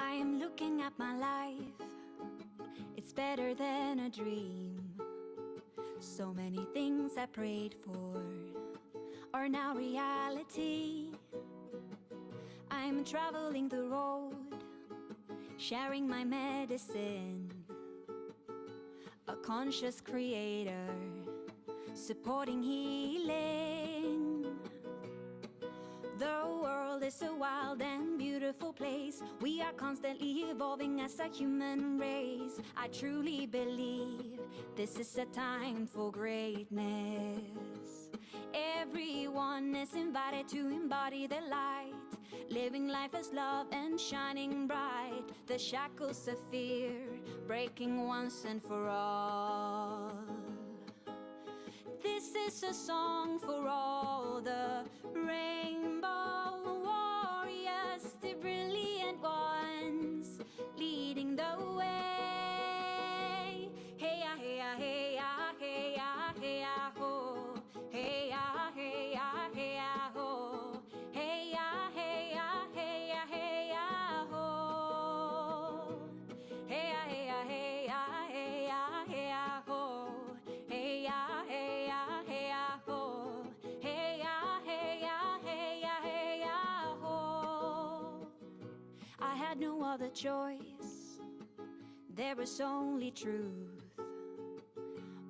I am looking at my life, it's better than a dream. So many things I prayed for are now reality. I'm traveling the road, sharing my medicine. A conscious creator, supporting healing. The world is a wild and beautiful place. We are constantly evolving as a human race. I truly believe this is a time for greatness. Everyone is invited to embody the light, living life as love and shining bright. The shackles of fear breaking once and for all. This is a song for all the rainbow warriors, the brilliant ones leading the way. Hey ya, hey ya, hey ya, hey ya, hey ya, ho. Hey ya, hey ya, hey ya, ho. Hey ya, hey ya, hey ya, hey ya, ho. Hey ya, hey ya, hey ya, hey ya, hey ya, ho. Hey ya, hey ya, hey ya, ho. Hey ya, hey ya, hey ya, hey ya, ho. I had no other choice. There was only truth.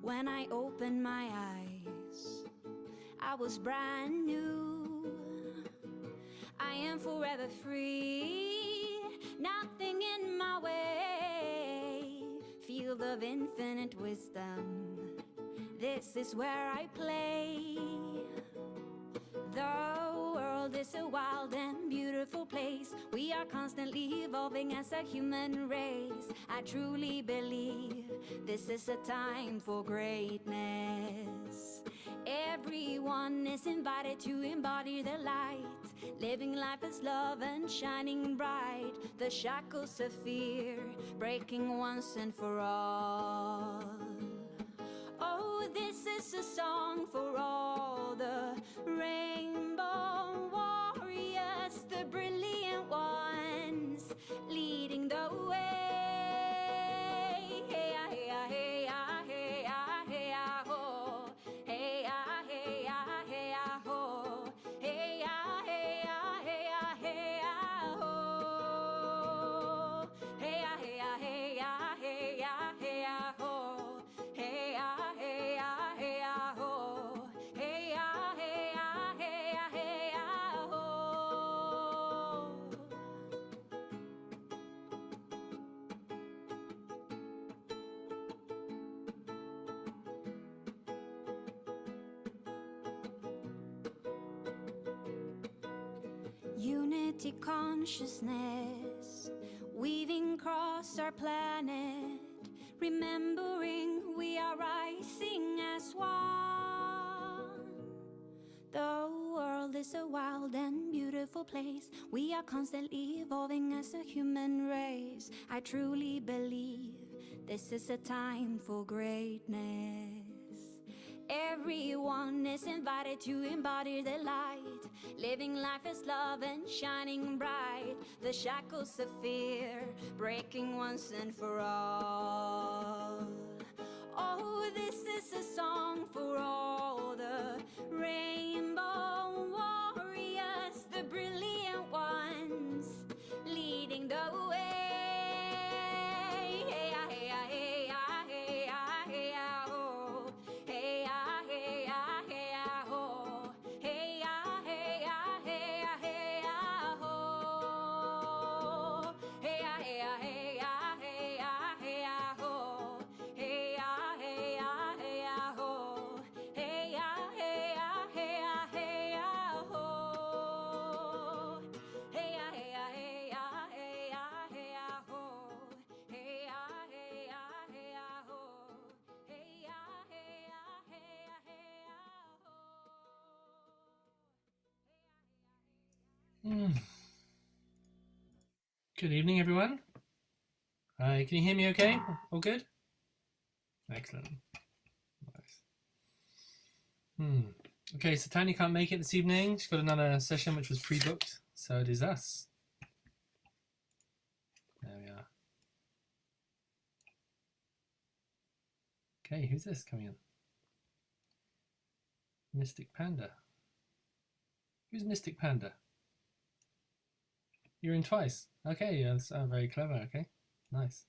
When I opened my eyes, I was brand new. I am forever free, nothing in my way. Field of infinite wisdom, this is where I play. The world is a wild and beautiful place. We are constantly evolving as a human race. I truly believe this is a time for greatness. Everyone is invited to embody the light, living life as love and shining bright. The shackles of fear breaking once and for all. Oh, this is a song for all the rainbow warriors, the brilliant ones leading the way. Hey ya, hey ya, hey ya, hey ya, hey ya, ho. Hey ya, hey ya, hey ya, ho. Hey ya, hey ya, hey ya, hey ya, ho. Hey ya, hey ya, hey ya, hey ya, hey ya, ho. Hey ya, hey ya, hey ya, ho. Hey ya, hey ya, hey ya, hey ya, ho. Unity consciousness weaving across our planet, remembering we are rising as one. The world is a wild and beautiful place. We are constantly evolving as a human race. I truly believe this is a time for greatness. Everyone is invited to embody the light, living life as love and shining bright. The shackles of fear breaking once and for all. Oh, this is a song for all the rainbow warriors, the brilliant ones leading the way. Hey ya, hey ya, hey ya, hey ya, hey ya, ho. Hey ya, hey ya, hey ya, ho. Hey ya, hey ya, hey ya, hey ya, ho. Hey ya, hey ya, hey ya, hey ya, hey ya, ho. Hey ya, hey ya, hey ya, ho. Hey ya, hey ya, hey ya, hey ya, ho. Hey ya, hey ya, hey ya, hey ya, hey ya, ho. Hey ya, hey ya, hey ya, ho. Hey ya, hey ya, hey ya, hey ya, ho. Good evening, everyone. Hi, can you hear me okay? All good? Excellent. Nice. Okay, so Tanya can't make it this evening. She's got another session which was pre-booked, so it is us. Okay, who's this coming in? Mystic Panda. Who's Mystic Panda? You're in twice. Okay, that's very clever. Okay, nice.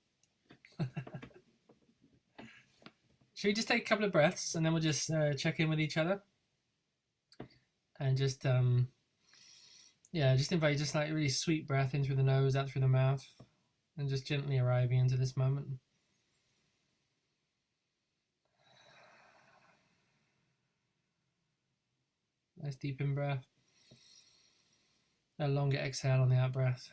Should we just take a couple of breaths and then we'll just check in with each other? And just, yeah, just invite just like a really sweet breath in through the nose, out through the mouth, and just gently arriving into this moment. Nice deep in breath. A longer exhale on the out breath.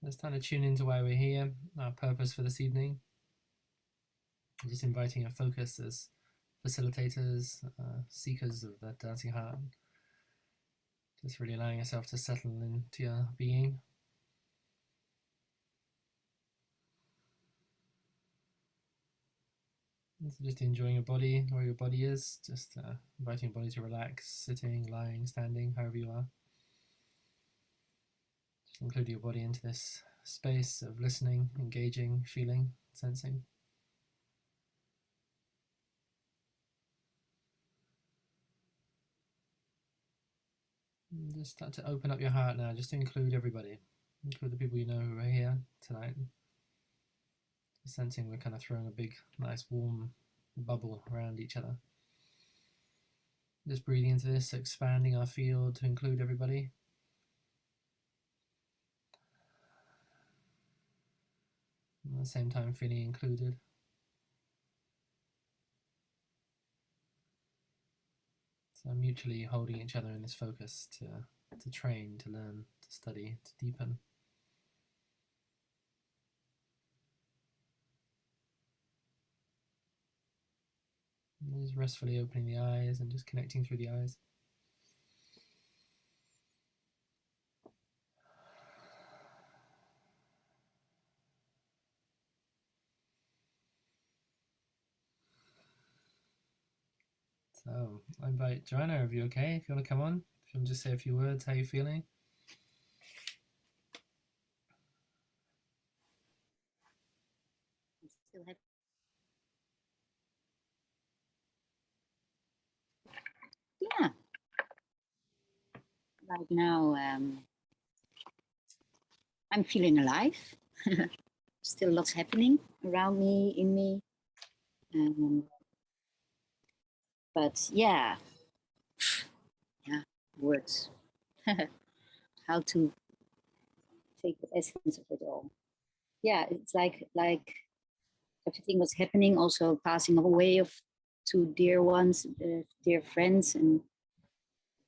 So it's time to tune into why we're here, our purpose for this evening. Just inviting a focus as facilitators, seekers of that dancing heart. Just really allowing yourself to settle into your being. So just enjoying your body, where your body is, just inviting your body to relax, sitting, lying, standing, however you are. Just include your body into this space of listening, engaging, feeling, sensing. And just start to open up your heart now, just to include everybody, include the people you know who are here tonight. Just sensing we're kind of throwing a big, nice, warm bubble around each other. Just breathing into this, expanding our field to include everybody. And at the same time feeling included. So mutually holding each other in this focus to train, to learn, to study, to deepen. And just restfully opening the eyes and just connecting through the eyes. So I invite Joanna, are you okay? If you want to come on, if you want to just say a few words, how are you feeling? Still have... Yeah. Right now, I'm feeling alive. Still lots happening around me, in me. But yeah, words. How to take the essence of it all. Yeah, it's like everything was happening, also passing away of two dear ones, dear friends, and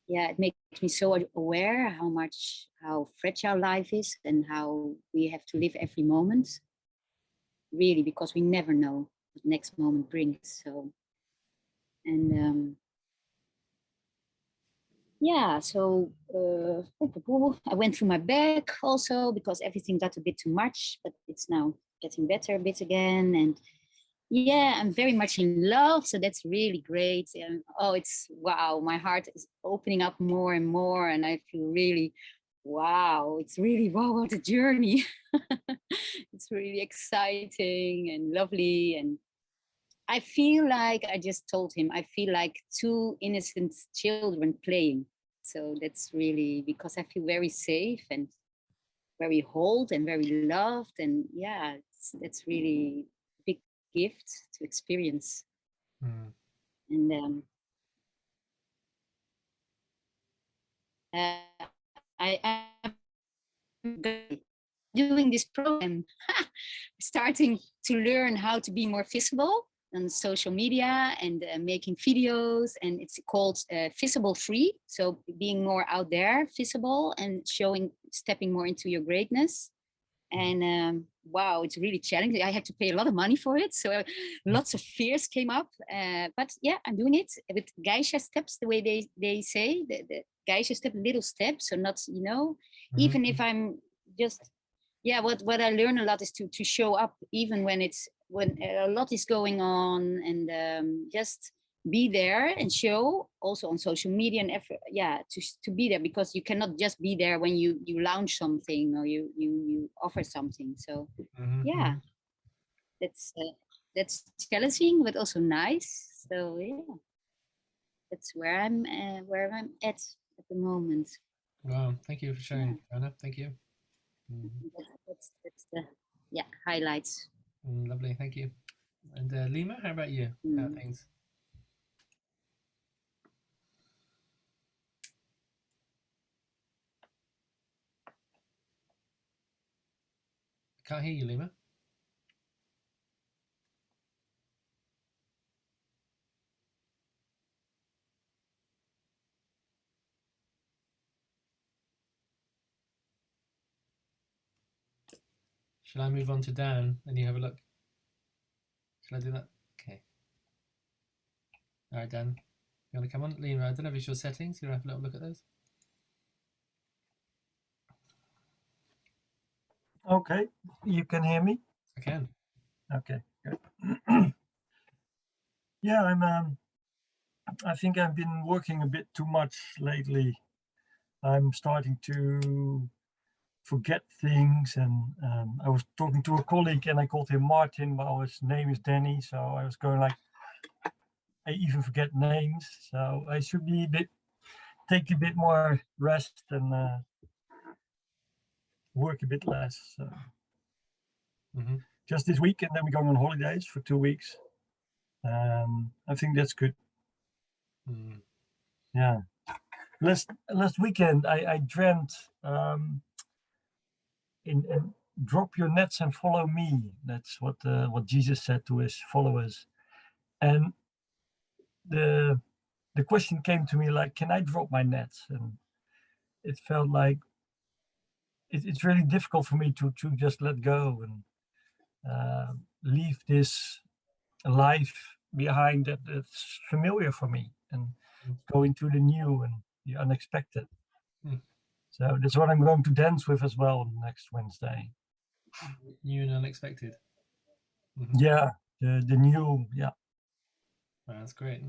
yeah, it makes me so aware how fragile life is and how we have to live every moment, really, because we never know what next moment brings. So, and yeah, so I went through my back also because everything got a bit too much, but it's now getting better a bit again. And yeah, I'm very much in love, so that's really great. And oh, it's wow, my heart is opening up more and more, and I feel really, wow, it's really wow, what a journey. It's really exciting and lovely, and I feel like, I just told him, I feel like two innocent children playing. So that's really, because I feel very safe and very held and very loved, and yeah, that's really a big gift to experience. And I am doing this program, starting to learn how to be more visible on social media and making videos, and it's called Visible Free. So being more out there, visible, and stepping more into your greatness. And wow, it's really challenging. I have to pay a lot of money for it, so lots of fears came up. But yeah, I'm doing it with geisha steps, the way they say, the geisha step, little steps. So not, even if I'm just, yeah, what I learn a lot is to show up even when a lot is going on, and just be there and show also on social media and to be there, because you cannot just be there when you launch something or you offer something. So yeah, that's challenging but also nice. So yeah, that's where I'm at the moment. Wow, thank you for sharing, Anna. Thank you. That's the highlights. Lovely, thank you. And Lima, how about you? How are things? Can't hear you, Lima. Shall I move on to Dan and you have a look? Shall I do that? Okay. All right, Dan. You want to come on? Lima, I don't know if it's your settings. You want to have a little look at those? Okay, you can hear me? I can. Okay, good. Yeah, I think I've been working a bit too much lately. I'm starting to forget things, and I was talking to a colleague and I called him Martin, but his name is Danny, so I was going like, I even forget names, so I should be take a bit more rest and work a bit less. So just this week, and then we're going on holidays for 2 weeks. I think that's good. Yeah. Last weekend I dreamt in drop your nets and follow me. That's what Jesus said to his followers. And the question came to me like, can I drop my nets? And it felt like it's really difficult for me to just let go and leave this life behind that's familiar for me and go into the new and the unexpected. So that's what I'm going to dance with as well next Wednesday. New and unexpected. Yeah, the new, yeah. Wow, that's great.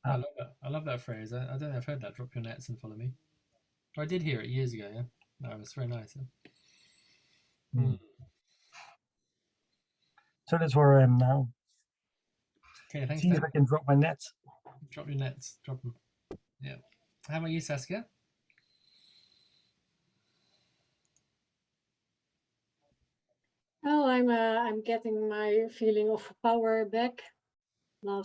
I love that. I love that phrase. I don't know if I've heard that. Drop your nets and follow me. I did hear it years ago. Yeah, no, it was very nice. Yeah? So that's where I am now. Okay, thanks. See if I can drop my nets. Drop your nets. Drop them. Yeah. How about you, Saskia? Well, I'm getting my feeling of power back. The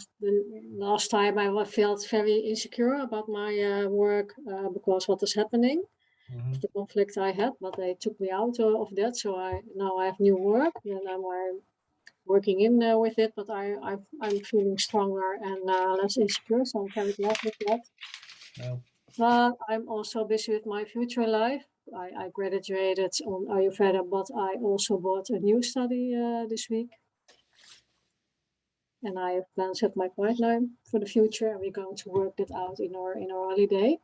last time I felt very insecure about my work because what is happening, the conflict I had, but they took me out of that. So now I have new work, and I'm working in with it. But I'm feeling stronger and less insecure. So I'm very glad with that. Well. But I'm also busy with my future life. I graduated on Ayurveda, but I also bought a new study this week. And I have plans with my partner for the future, and we're going to work that out in our holiday.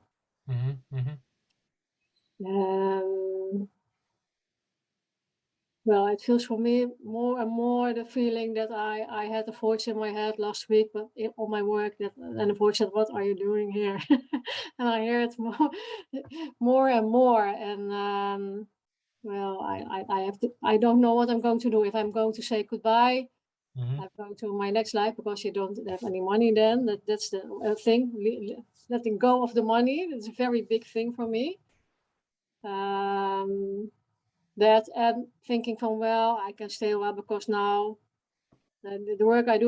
Well, it feels for me more and more the feeling that I had a voice in my head last week, but on my work, and the voice said, "What are you doing here?" And I hear it more and more. And well, I have to. I don't know what I'm going to do. If I'm going to say goodbye, I'm going to my next life because you don't have any money. Then that's the thing. Letting go of the money. It's a very big thing for me. That and thinking from, well, I can stay a while because now the work I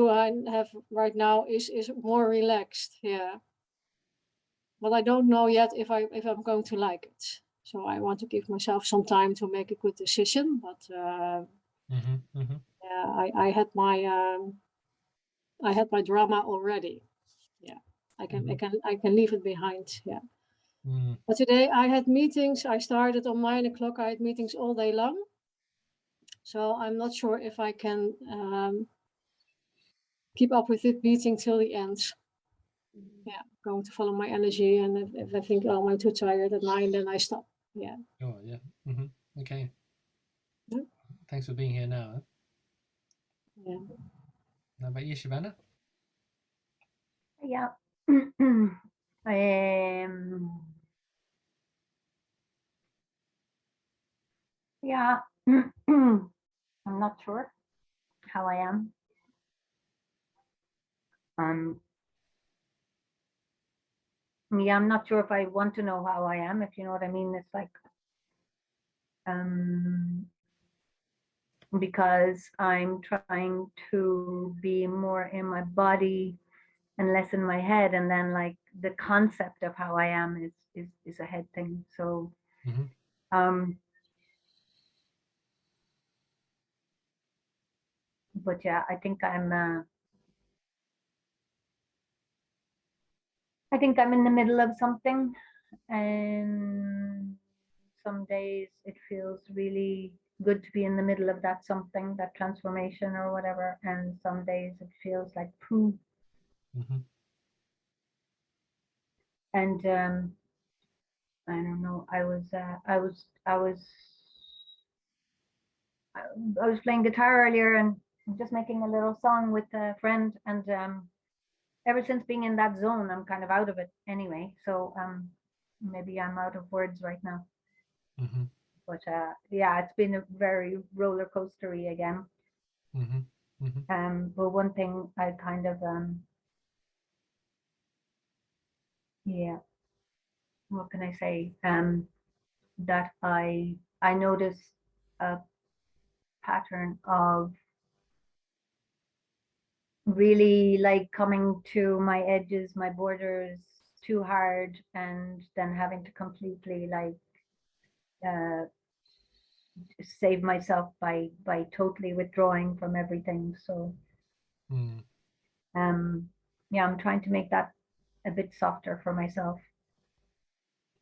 have right now is more relaxed. Yeah, but I don't know yet if I'm going to like it. So I want to give myself some time to make a good decision. But yeah, I had my drama already. Yeah, I can leave it behind. Yeah. But today I had meetings. I started on 9 o'clock. I had meetings all day long. So I'm not sure if I can keep up with it meeting till the end. Yeah, going to follow my energy. And if I think, oh, I'm too tired at 9, then I stop. Yeah. Oh, yeah. Okay. Yeah. Thanks for being here now. Huh? Yeah. How about you, Shavana? Yeah. Yeah. I'm not sure how I am. Yeah, I'm not sure if I want to know how I am, if you know what I mean. It's like, because I'm trying to be more in my body and less in my head, and then like the concept of how I am is a head thing. So but yeah, I think I'm in the middle of something, and some days it feels really good to be in the middle of that something, that transformation or whatever, and some days it feels like poo. And I don't know. I was playing guitar earlier and just making a little song with a friend, and ever since being in that zone, I'm kind of out of it anyway. So maybe I'm out of words right now. But yeah, it's been a very roller coastery again. But one thing I kind of yeah, what can I say? That I notice a pattern of really like coming to my edges, my borders too hard, and then having to completely like save myself by totally withdrawing from everything. So yeah, I'm trying to make that a bit softer for myself,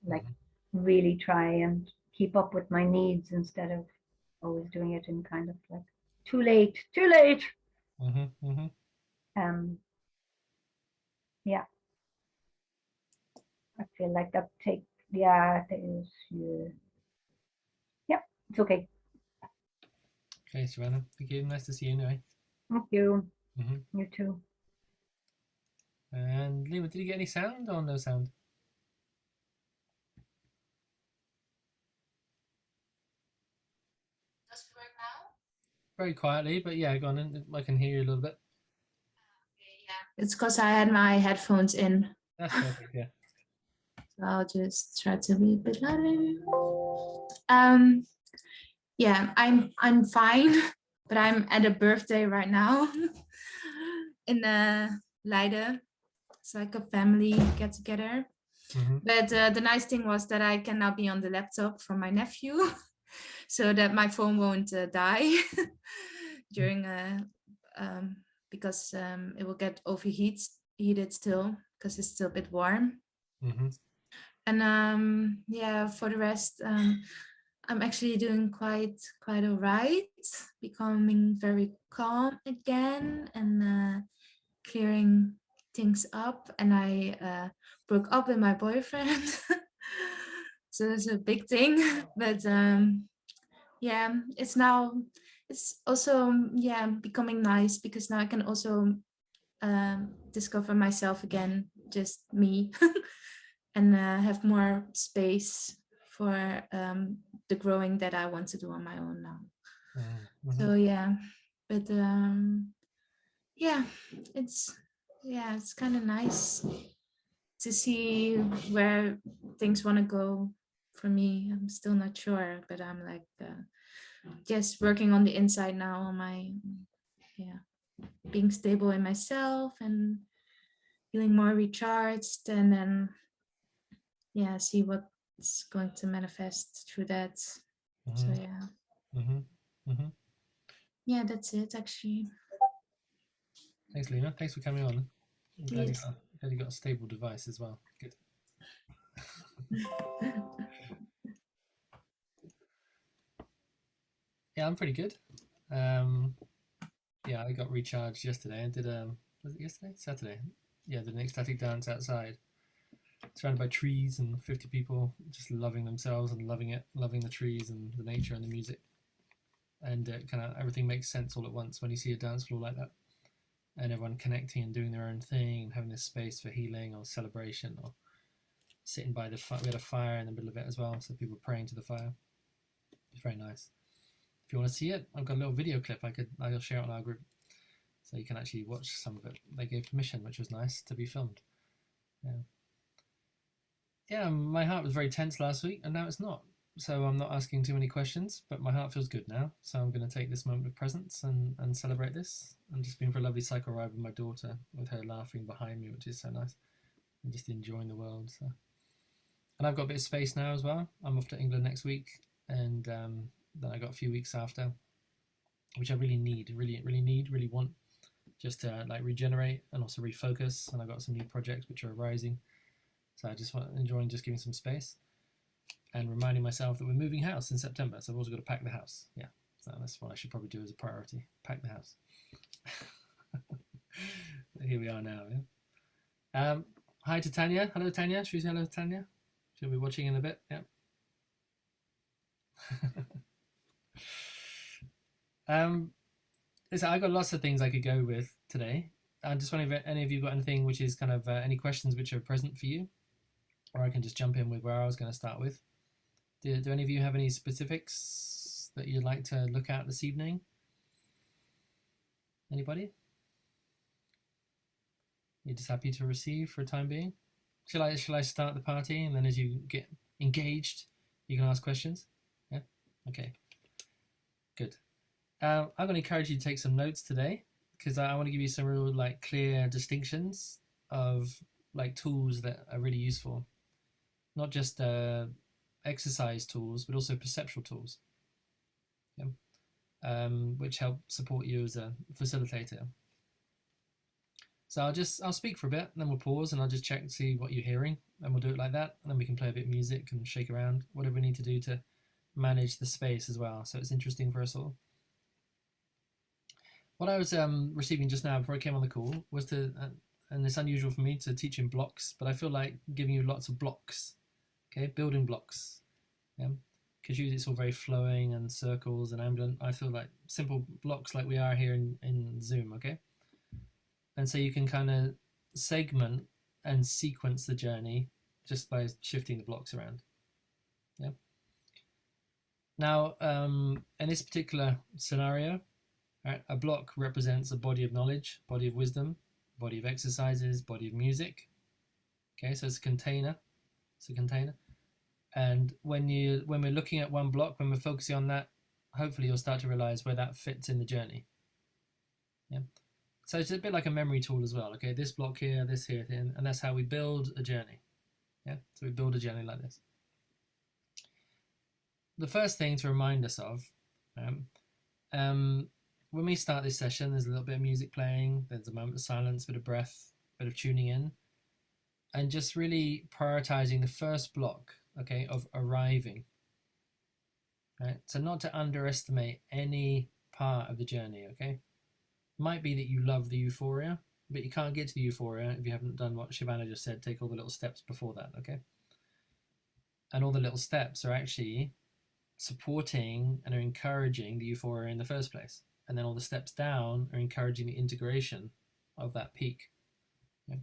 like really try and keep up with my needs instead of always doing it in kind of like too late. Yeah, I feel like that take, yeah, there's, yeah, it's okay. Okay, Savannah, thank you. Nice to see you anyway. Thank you. You too. And Lima, did you get any sound or no sound? Does it work now? Very quietly, but yeah, go on. I can hear you a little bit. Okay, yeah. It's because I had my headphones in. That's perfect, yeah. So I'll just try to be a bit louder. Yeah, I'm fine, but I'm at a birthday right now in Leiden. It's like a family get together. But the nice thing was that I can now be on the laptop from my nephew, so that my phone won't die during because it will get heated still because it's still a bit warm. And yeah, for the rest, I'm actually doing quite all right, becoming very calm again and clearing things up. And I broke up with my boyfriend. So it's a big thing. But yeah, it's also yeah, becoming nice because now I can also discover myself again, just me, and have more space for the growing that I want to do on my own now. So yeah, but yeah, it's kind of nice to see where things want to go for me. I'm still not sure, but I'm like just working on the inside now on my being stable in myself and feeling more recharged, and then see what's going to manifest through that. So yeah, that's it actually. Thanks, Lena. Thanks for coming on. I'm glad you got a stable device as well. Good. Yeah, I'm pretty good. Yeah, I got recharged yesterday. I did was it yesterday? Saturday. Yeah, did an ecstatic dance outside, surrounded by trees and 50 people just loving themselves and loving it, loving the trees and the nature and the music. And kind of everything makes sense all at once when you see a dance floor like that. and everyone connecting and doing their own thing and having this space for healing or celebration, or sitting by the fire. We had a fire in the middle of it as well, so people were praying to the fire. It's very nice. If you want to see it, I've got a little video clip I'll share it on our group, so you can actually watch some of it. They gave permission, which was nice, to be filmed. Yeah, my heart was very tense last week, and now it's not. So I'm not asking too many questions, but my heart feels good now. So I'm going to take this moment of presence and celebrate this. I'm just been for a lovely cycle ride with my daughter, with her laughing behind me, which is so nice, and just enjoying the world. So. And I've got a bit of space now as well. I'm off to England next week, and then I got a few weeks after, which I really need, really want, just to like regenerate and also refocus. And I've got some new projects which are arising. So I just want enjoying just giving some space and reminding myself that we're moving house in September. So I've also got to pack the house. Yeah, so that's what I should probably do as a priority, pack the house. Here we are now. Yeah. Hi to Tanya. Hello, Tanya. Should we say hello to Tanya? She'll be watching in a bit. Yeah. Listen, I got lots of things I could go with today. I just wonder if any of you got anything which is kind of any questions which are present for you, or I can just jump in with where I was going to start with. Do any of you have any specifics that you'd like to look at this evening? Anybody? You're just happy to receive for a time being? Shall I start the party, and then as you get engaged, you can ask questions? Yeah? Okay. Good. I'm going to encourage you to take some notes today, because I want to give you some real like clear distinctions of like tools that are really useful. Not just exercise tools, but also perceptual tools, yeah? Which help support you as a facilitator. So I'll speak for a bit, and then we'll pause, and I'll just check and see what you're hearing, and we'll do it like that, and then we can play a bit of music and shake around, whatever we need to do to manage the space as well, so it's interesting for us all. What I was receiving just now before I came on the call was to, and it's unusual for me to teach in blocks, but I feel like giving you lots of blocks, okay, building blocks, yeah, because usually it's all very flowing and circles and ambient. I feel like simple blocks like we are here in Zoom, okay? And so you can kind of segment and sequence the journey just by shifting the blocks around, yeah? Now, in this particular scenario, right, a block represents a body of knowledge, body of wisdom, body of exercises, body of music. Okay, so it's a container. It's a container. And when we're looking at one block, when we're focusing on that, hopefully you'll start to realize where that fits in the journey. Yeah. So it's a bit like a memory tool as well. Okay, this block here, this here, and that's how we build a journey. Yeah. So we build a journey like this. The first thing to remind us of, when we start this session, there's a little bit of music playing, there's a moment of silence, bit of breath, bit of tuning in, and just really prioritizing the first block, okay, of arriving, right? So not to underestimate any part of the journey, okay? Might be that you love the euphoria, but you can't get to the euphoria if you haven't done what Shivana just said, take all the little steps before that, okay? And all the little steps are actually supporting and are encouraging the euphoria in the first place. And then all the steps down are encouraging the integration of that peak. Okay?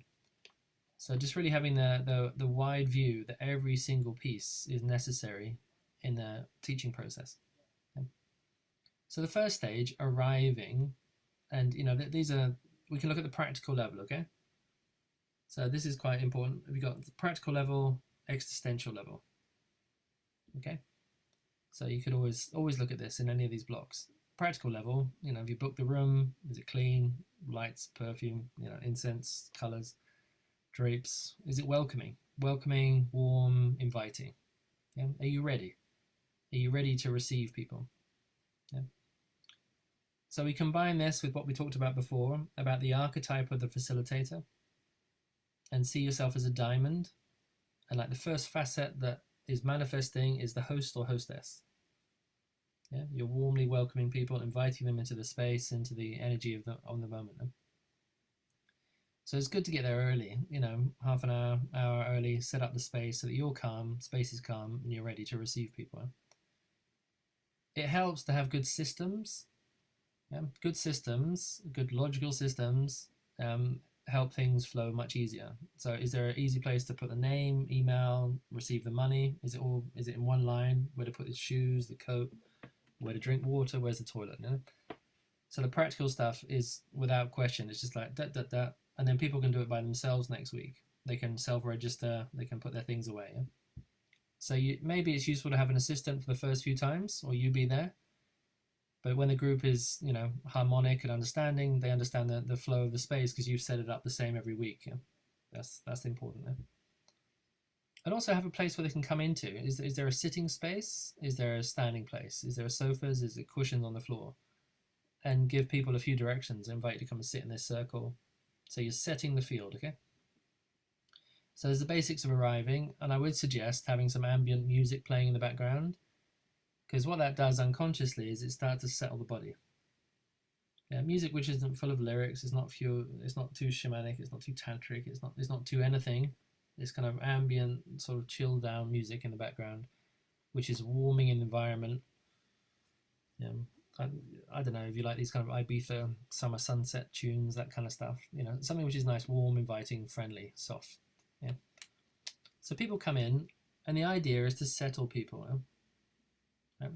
So just really having the wide view that every single piece is necessary in the teaching process. Okay? So the first stage, arriving, and these are, we can look at the practical level, okay? So this is quite important. We've got the practical level, existential level. Okay? So you could always look at this in any of these blocks. Practical level, have you booked the room? Is it clean? Lights, perfume, incense, colors, drapes. Is it welcoming? Welcoming, warm, inviting. Yeah? Are you ready? Are you ready to receive people? Yeah. So we combine this with what we talked about before, about the archetype of the facilitator, and see yourself as a diamond. And like the first facet that is manifesting is the host or hostess. Yeah, you're warmly welcoming people, inviting them into the space, into the energy of the moment. So it's good to get there early, half an hour early, set up the space so that you're calm, space is calm, and you're ready to receive people. It helps to have good systems Yeah? Good systems, good logical systems help things flow much easier. So is there an easy place to put the name, email, receive the money? Is it in one line? Where to put the shoes, the coat, where to drink water, where's the toilet? You know? So the practical stuff is without question. It's just like that, and then people can do it by themselves next week. They can self-register. They can put their things away. Yeah? So maybe it's useful to have an assistant for the first few times, or you be there. But when the group is, harmonic and understanding, they understand the flow of the space because you've set it up the same every week. Yeah? That's important. Yeah? And also have a place where they can come into. Is there a sitting space? Is there a standing place? Is there sofas? Is there cushions on the floor? And give people a few directions. Invite you to come and sit in this circle. So you're setting the field, okay? So there's the basics of arriving, and I would suggest having some ambient music playing in the background, because what that does unconsciously is it starts to settle the body. Yeah, music which isn't full of lyrics, it's not too shamanic, it's not too tantric, it's not too anything. It's kind of ambient, sort of chill down music in the background, which is warming an environment. I don't know if you like these kind of Ibiza summer sunset tunes, that kind of stuff. Something which is nice, warm, inviting, friendly, soft. Yeah. So people come in, and the idea is to settle people. Yeah?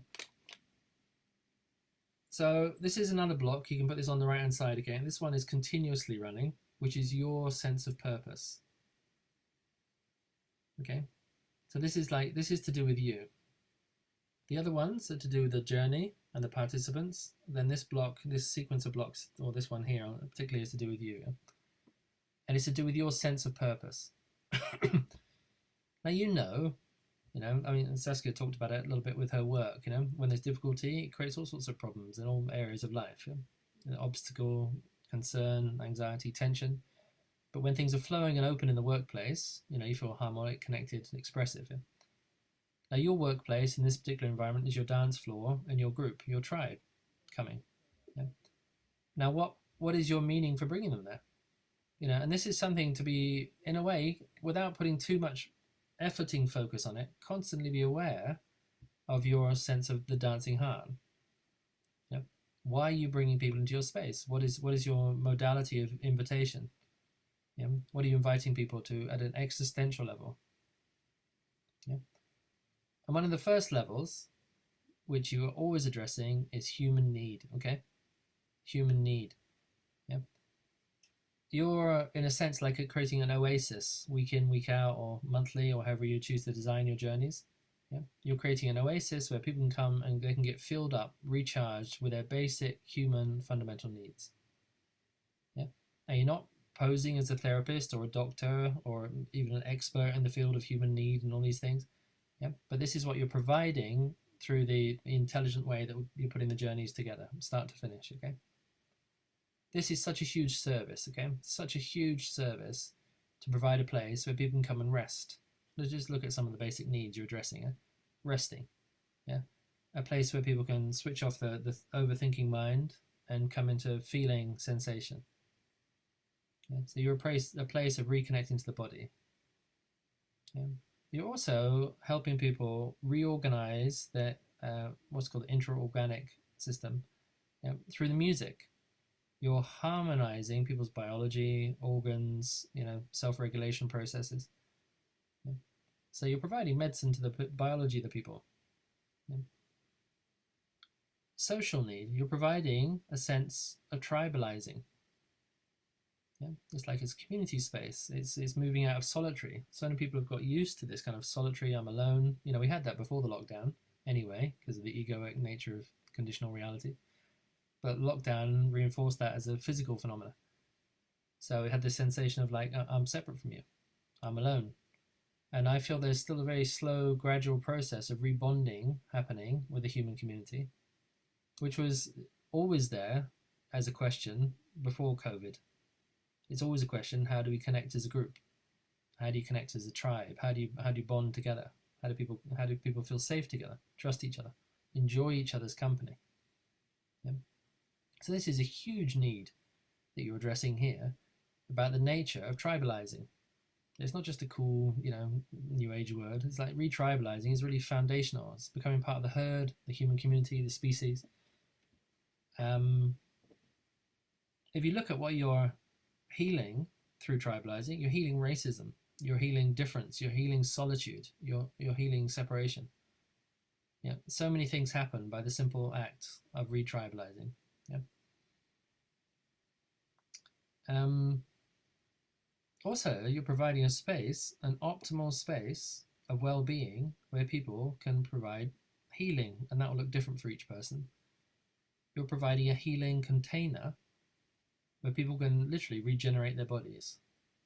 So this is another block. You can put this on the right hand side again. This one is continuously running, which is your sense of purpose. Okay, so this is to do with you. The other ones are to do with the journey and the participants. Then this block, this sequence of blocks, or this one here particularly, is to do with you. And it's to do with your sense of purpose. Now, Saskia talked about it a little bit with her work. When there's difficulty, it creates all sorts of problems in all areas of life. Obstacle, concern, anxiety, tension. But when things are flowing and open in the workplace, you feel harmonic, connected, expressive. Yeah? Now, your workplace in this particular environment is your dance floor and your group, your tribe coming. Yeah? Now, what is your meaning for bringing them there? And this is something to be, in a way, without putting too much efforting focus on it, constantly be aware of your sense of the dancing heart. Yeah? Why are you bringing people into your space? What is your modality of invitation? Yeah? What are you inviting people to at an existential level? Yeah? And one of the first levels, which you are always addressing, is human need. Okay, human need. Yeah, you're in a sense like creating an oasis, week in, week out, or monthly, or however you choose to design your journeys. Yeah, you're creating an oasis where people can come and they can get filled up, recharged with their basic human fundamental needs. Yeah, and you're not posing as a therapist or a doctor or even an expert in the field of human need and all these things. Yeah, but this is what you're providing through the intelligent way that you're putting the journeys together, start to finish. Okay, this is such a huge service. Okay, such a huge service to provide a place where people can come and rest. Let's just look at some of the basic needs you're addressing. Resting. Yeah, a place where people can switch off the overthinking mind and come into feeling sensation. Yeah? So you're a place of reconnecting to the body. Yeah. You're also helping people reorganize their what's called the intra-organic system through the music. You're harmonizing people's biology, organs, self-regulation processes. Yeah. So you're providing medicine to the biology of the people. Yeah. Social need, you're providing a sense of tribalizing. Yeah, it's like it's community space. It's moving out of solitary. So many people have got used to this kind of solitary, I'm alone. We had that before the lockdown anyway, because of the egoic nature of conditional reality. But lockdown reinforced that as a physical phenomena. So it had this sensation of like, I'm separate from you. I'm alone. And I feel there's still a very slow, gradual process of rebonding happening with the human community, which was always there as a question before COVID. It's always a question: how do we connect as a group? How do you connect as a tribe? How do you bond together? How do people feel safe together, trust each other, enjoy each other's company? Yeah. So this is a huge need that you're addressing here about the nature of tribalizing. It's not just a cool, new age word. It's like retribalizing is really foundational. It's becoming part of the herd, the human community, the species. If you look at what you're healing through tribalizing, you're healing racism, you're healing difference, you're healing solitude, you're healing separation. Yeah, so many things happen by the simple act of retribalizing. Yeah. Also, you're providing a space, an optimal space of well-being where people can provide healing, and that will look different for each person. You're providing a healing container where people can literally regenerate their bodies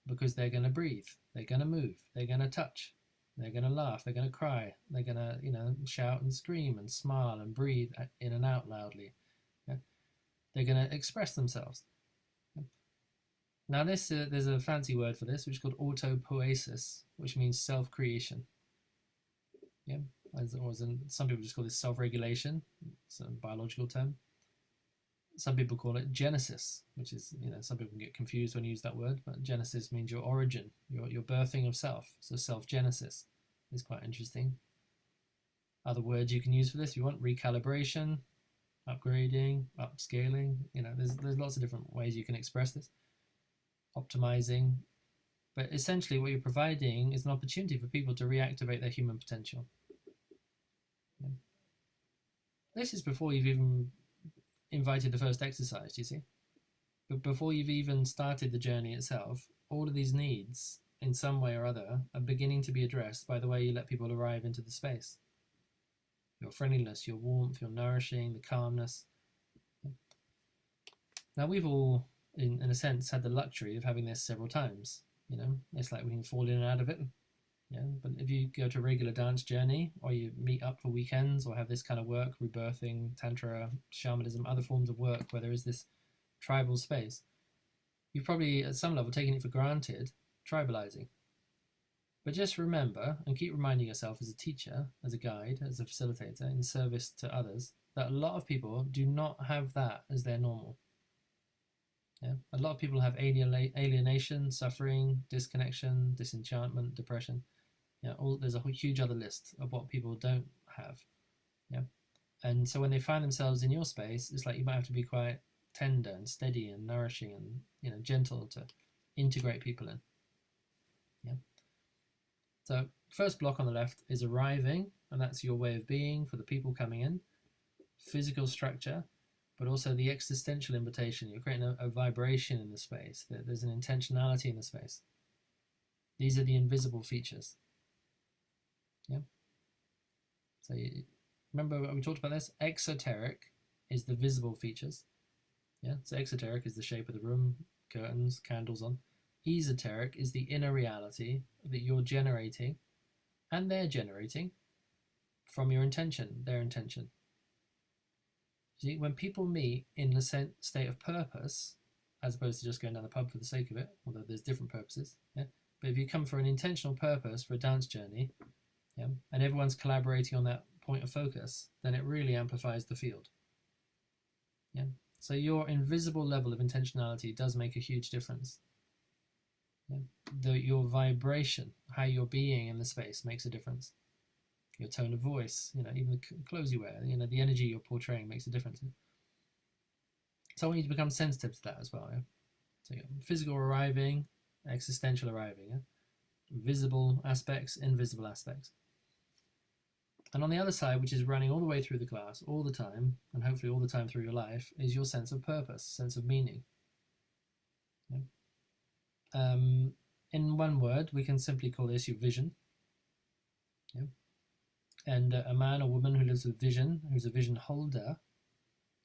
because they're going to breathe, they're going to move, they're going to touch, they're going to laugh, they're going to cry, they're going to, shout and scream and smile and breathe in and out loudly. Yeah? They're going to express themselves. Now, there's a fancy word for this, which is called autopoiesis, which means self-creation. Yeah, some people just call this self-regulation. It's a biological term. Some people call it genesis, which is, some people get confused when you use that word, but genesis means your origin, your birthing of self. So self-genesis is quite interesting. Other words you can use for this, if you want: recalibration, upgrading, upscaling. There's lots of different ways you can express this. Optimizing. But essentially what you're providing is an opportunity for people to reactivate their human potential. Yeah. This is before you've even invited the first exercise, do you see? But before you've even started the journey itself, all of these needs in some way or other are beginning to be addressed by the way you let people arrive into the space. Your friendliness, your warmth, your nourishing, the calmness. Now, we've all, in a sense, had the luxury of having this several times. It's like we can fall in and out of it. Yeah, but if you go to a regular dance journey, or you meet up for weekends, or have this kind of work, rebirthing, tantra, shamanism, other forms of work where there is this tribal space, you've probably at some level taken it for granted, tribalizing. But just remember, and keep reminding yourself as a teacher, as a guide, as a facilitator, in service to others, that a lot of people do not have that as their normal. Yeah? A lot of people have alienation, suffering, disconnection, disenchantment, depression. There's a huge other list of what people don't have. Yeah, and so when they find themselves in your space, it's like you might have to be quite tender and steady and nourishing and gentle to integrate people in. Yeah. So first block on the left is arriving, and that's your way of being for the people coming in. Physical structure, but also the existential invitation. You're creating a vibration in the space. There's an intentionality in the space. These are the invisible features. Yeah. So remember what we talked about this? Exoteric is the visible features. Yeah. So exoteric is the shape of the room, curtains, candles on. Esoteric is the inner reality that you're generating and they're generating from your intention, their intention. See, when people meet in the state of purpose, as opposed to just going down the pub for the sake of it, although there's different purposes, yeah. But if you come for an intentional purpose for a dance journey, yeah, and everyone's collaborating on that point of focus, then it really amplifies the field. Yeah. So your invisible level of intentionality does make a huge difference. Yeah. Your vibration, how you're being in the space, makes a difference. Your tone of voice, even the clothes you wear, the energy you're portraying makes a difference. So I want you to become sensitive to that as well. Yeah? So physical arriving, existential arriving, yeah? Visible aspects, invisible aspects. And on the other side, which is running all the way through the class, all the time, and hopefully all the time through your life, is your sense of purpose, sense of meaning. Yeah? In one word, we can simply call this your vision. Yeah? And a man or woman who lives with vision, who's a vision holder,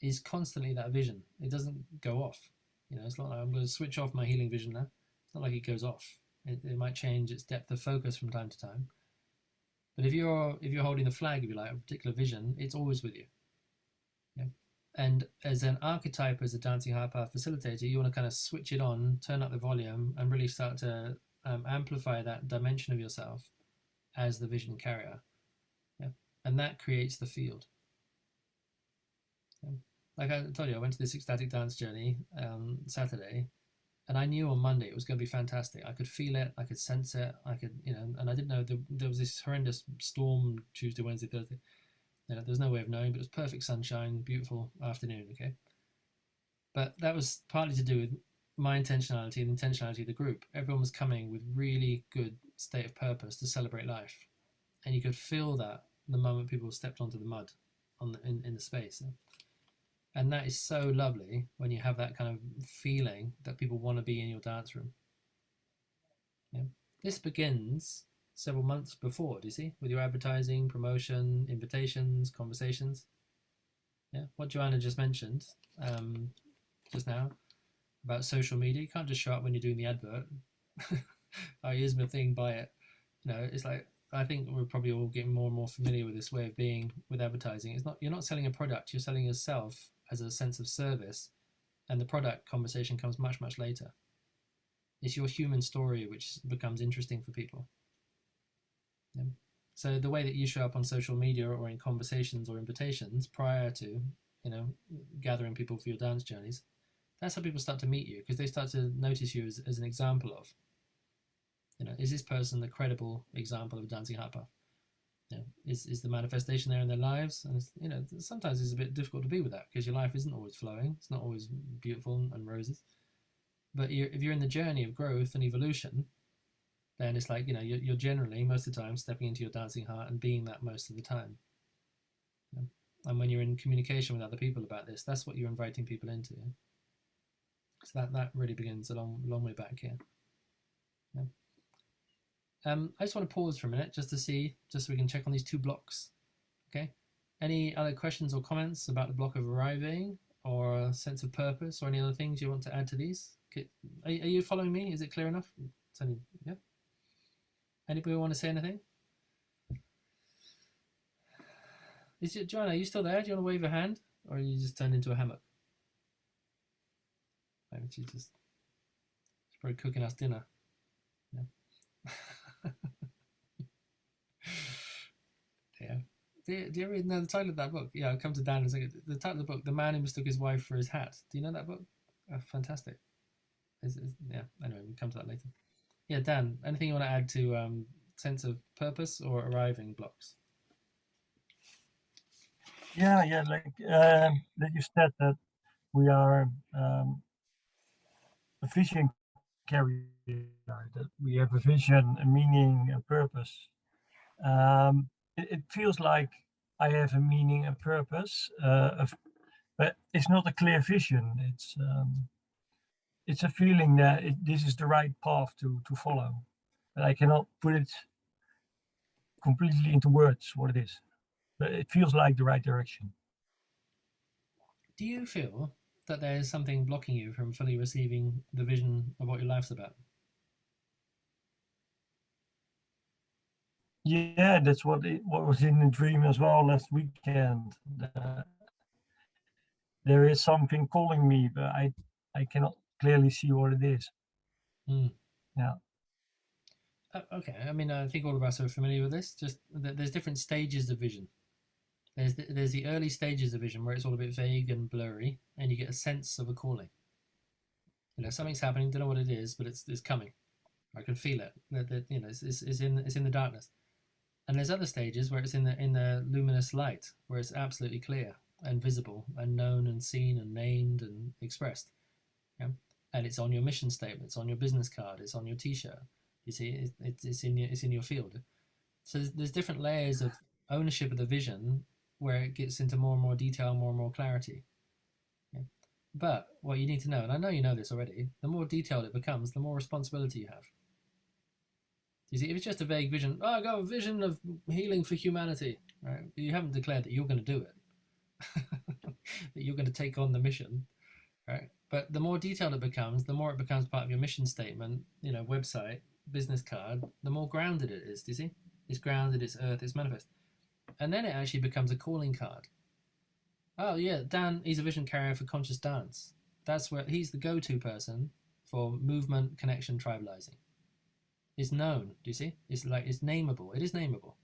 is constantly that vision. It doesn't go off. It's not like I'm going to switch off my healing vision now. It's not like it goes off. It might change its depth of focus from time to time. But if you're holding the flag, if you like, a particular vision, it's always with you. Yeah? And as an archetype, as a dancing higher path facilitator, you want to kind of switch it on, turn up the volume, and really start to amplify that dimension of yourself as the vision carrier. Yeah? And that creates the field. Yeah? Like I told you, I went to this ecstatic dance journey Saturday, and I knew on Monday it was going to be fantastic. I could feel it, I could sense it, I could, and I didn't know there was this horrendous storm Tuesday, Wednesday, Thursday. There was no way of knowing, but it was perfect sunshine, beautiful afternoon, okay? But that was partly to do with my intentionality and the intentionality of the group. Everyone was coming with really good state of purpose to celebrate life. And you could feel that the moment people stepped onto the mud in the space. And that is so lovely when you have that kind of feeling that people want to be in your dance room. Yeah. This begins several months before, do you see? With your advertising, promotion, invitations, conversations. Yeah. What Joanna just mentioned just now about social media. You can't just show up when you're doing the advert. Oh, here's my thing, buy it. It's like, I think we're probably all getting more and more familiar with this way of being with advertising. You're not selling a product, you're selling yourself as a sense of service, and the product conversation comes much, much later. It's your human story which becomes interesting for people. Yeah. So the way that you show up on social media or in conversations or invitations prior to, gathering people for your dance journeys, that's how people start to meet you, because they start to notice you as an example of, is this person the credible example of a dancing heart path? Is the manifestation there in their lives? And sometimes it's a bit difficult to be with that, because your life isn't always flowing. It's not always beautiful and roses. But if you're in the journey of growth and evolution, then it's like, you're generally, most of the time, stepping into your dancing heart and being that most of the time. And when you're in communication with other people about this, that's what you're inviting people into. So that really begins a long way back here. Yeah. I just want to pause for a minute just so we can check on these two blocks. Okay. Any other questions or comments about the block of arriving or a sense of purpose or any other things you want to add to these? Okay. Are you following me? Is it clear enough? Yeah. Anybody want to say anything? Joanna, are you still there? Do you want to wave a hand, or are you just turned into a hammock? Maybe she's probably cooking us dinner. Yeah. Yeah. Do you ever know the title of that book? Yeah, I'll come to Dan in a second. The title of the book, The Man Who Mistook His Wife for His Hat. Do you know that book? Fantastic. Yeah, anyway, we'll come to that later. Yeah, Dan, anything you want to add to sense of purpose or arriving blocks? Yeah, like that you said that we are a vision carrier, that we have a vision, a meaning, a purpose. It feels like I have a meaning, a purpose, but it's not a clear vision. It's a feeling that this is the right path to follow, but I cannot put it completely into words what it is. But it feels like the right direction. Do you feel that there is something blocking you from fully receiving the vision of what your life's about? Yeah, that's what was in the dream as well last weekend. There is something calling me, but I cannot clearly see what it is. Yeah. Okay, I think all of us are familiar with this. Just there's different stages of vision. There's the early stages of vision where it's all a bit vague and blurry, and you get a sense of a calling. Something's happening, don't know what it is, but it's coming. I can feel it. It's in the darkness. And there's other stages where it's in the luminous light, where it's absolutely clear and visible and known and seen and named and expressed. Yeah? And it's on your mission statement, it's on your business card, it's on your T-shirt. You see, it's in your field. So there's different layers of ownership of the vision where it gets into more and more detail, more and more clarity. Yeah? But what you need to know, and I know you know this already, the more detailed it becomes, the more responsibility you have. You see, if it's just a vague vision, I got a vision of healing for humanity, right? But you haven't declared that you're going to do it, that you're going to take on the mission, right? But the more detailed it becomes, the more it becomes part of your mission statement, website, business card, the more grounded it is, do you see? It's grounded, it's earth, it's manifest. And then it actually becomes a calling card. Oh yeah, Dan, he's a vision carrier for conscious dance. That's where he's the go-to person for movement, connection, tribalizing. It's known, do you see? It's nameable. It is nameable.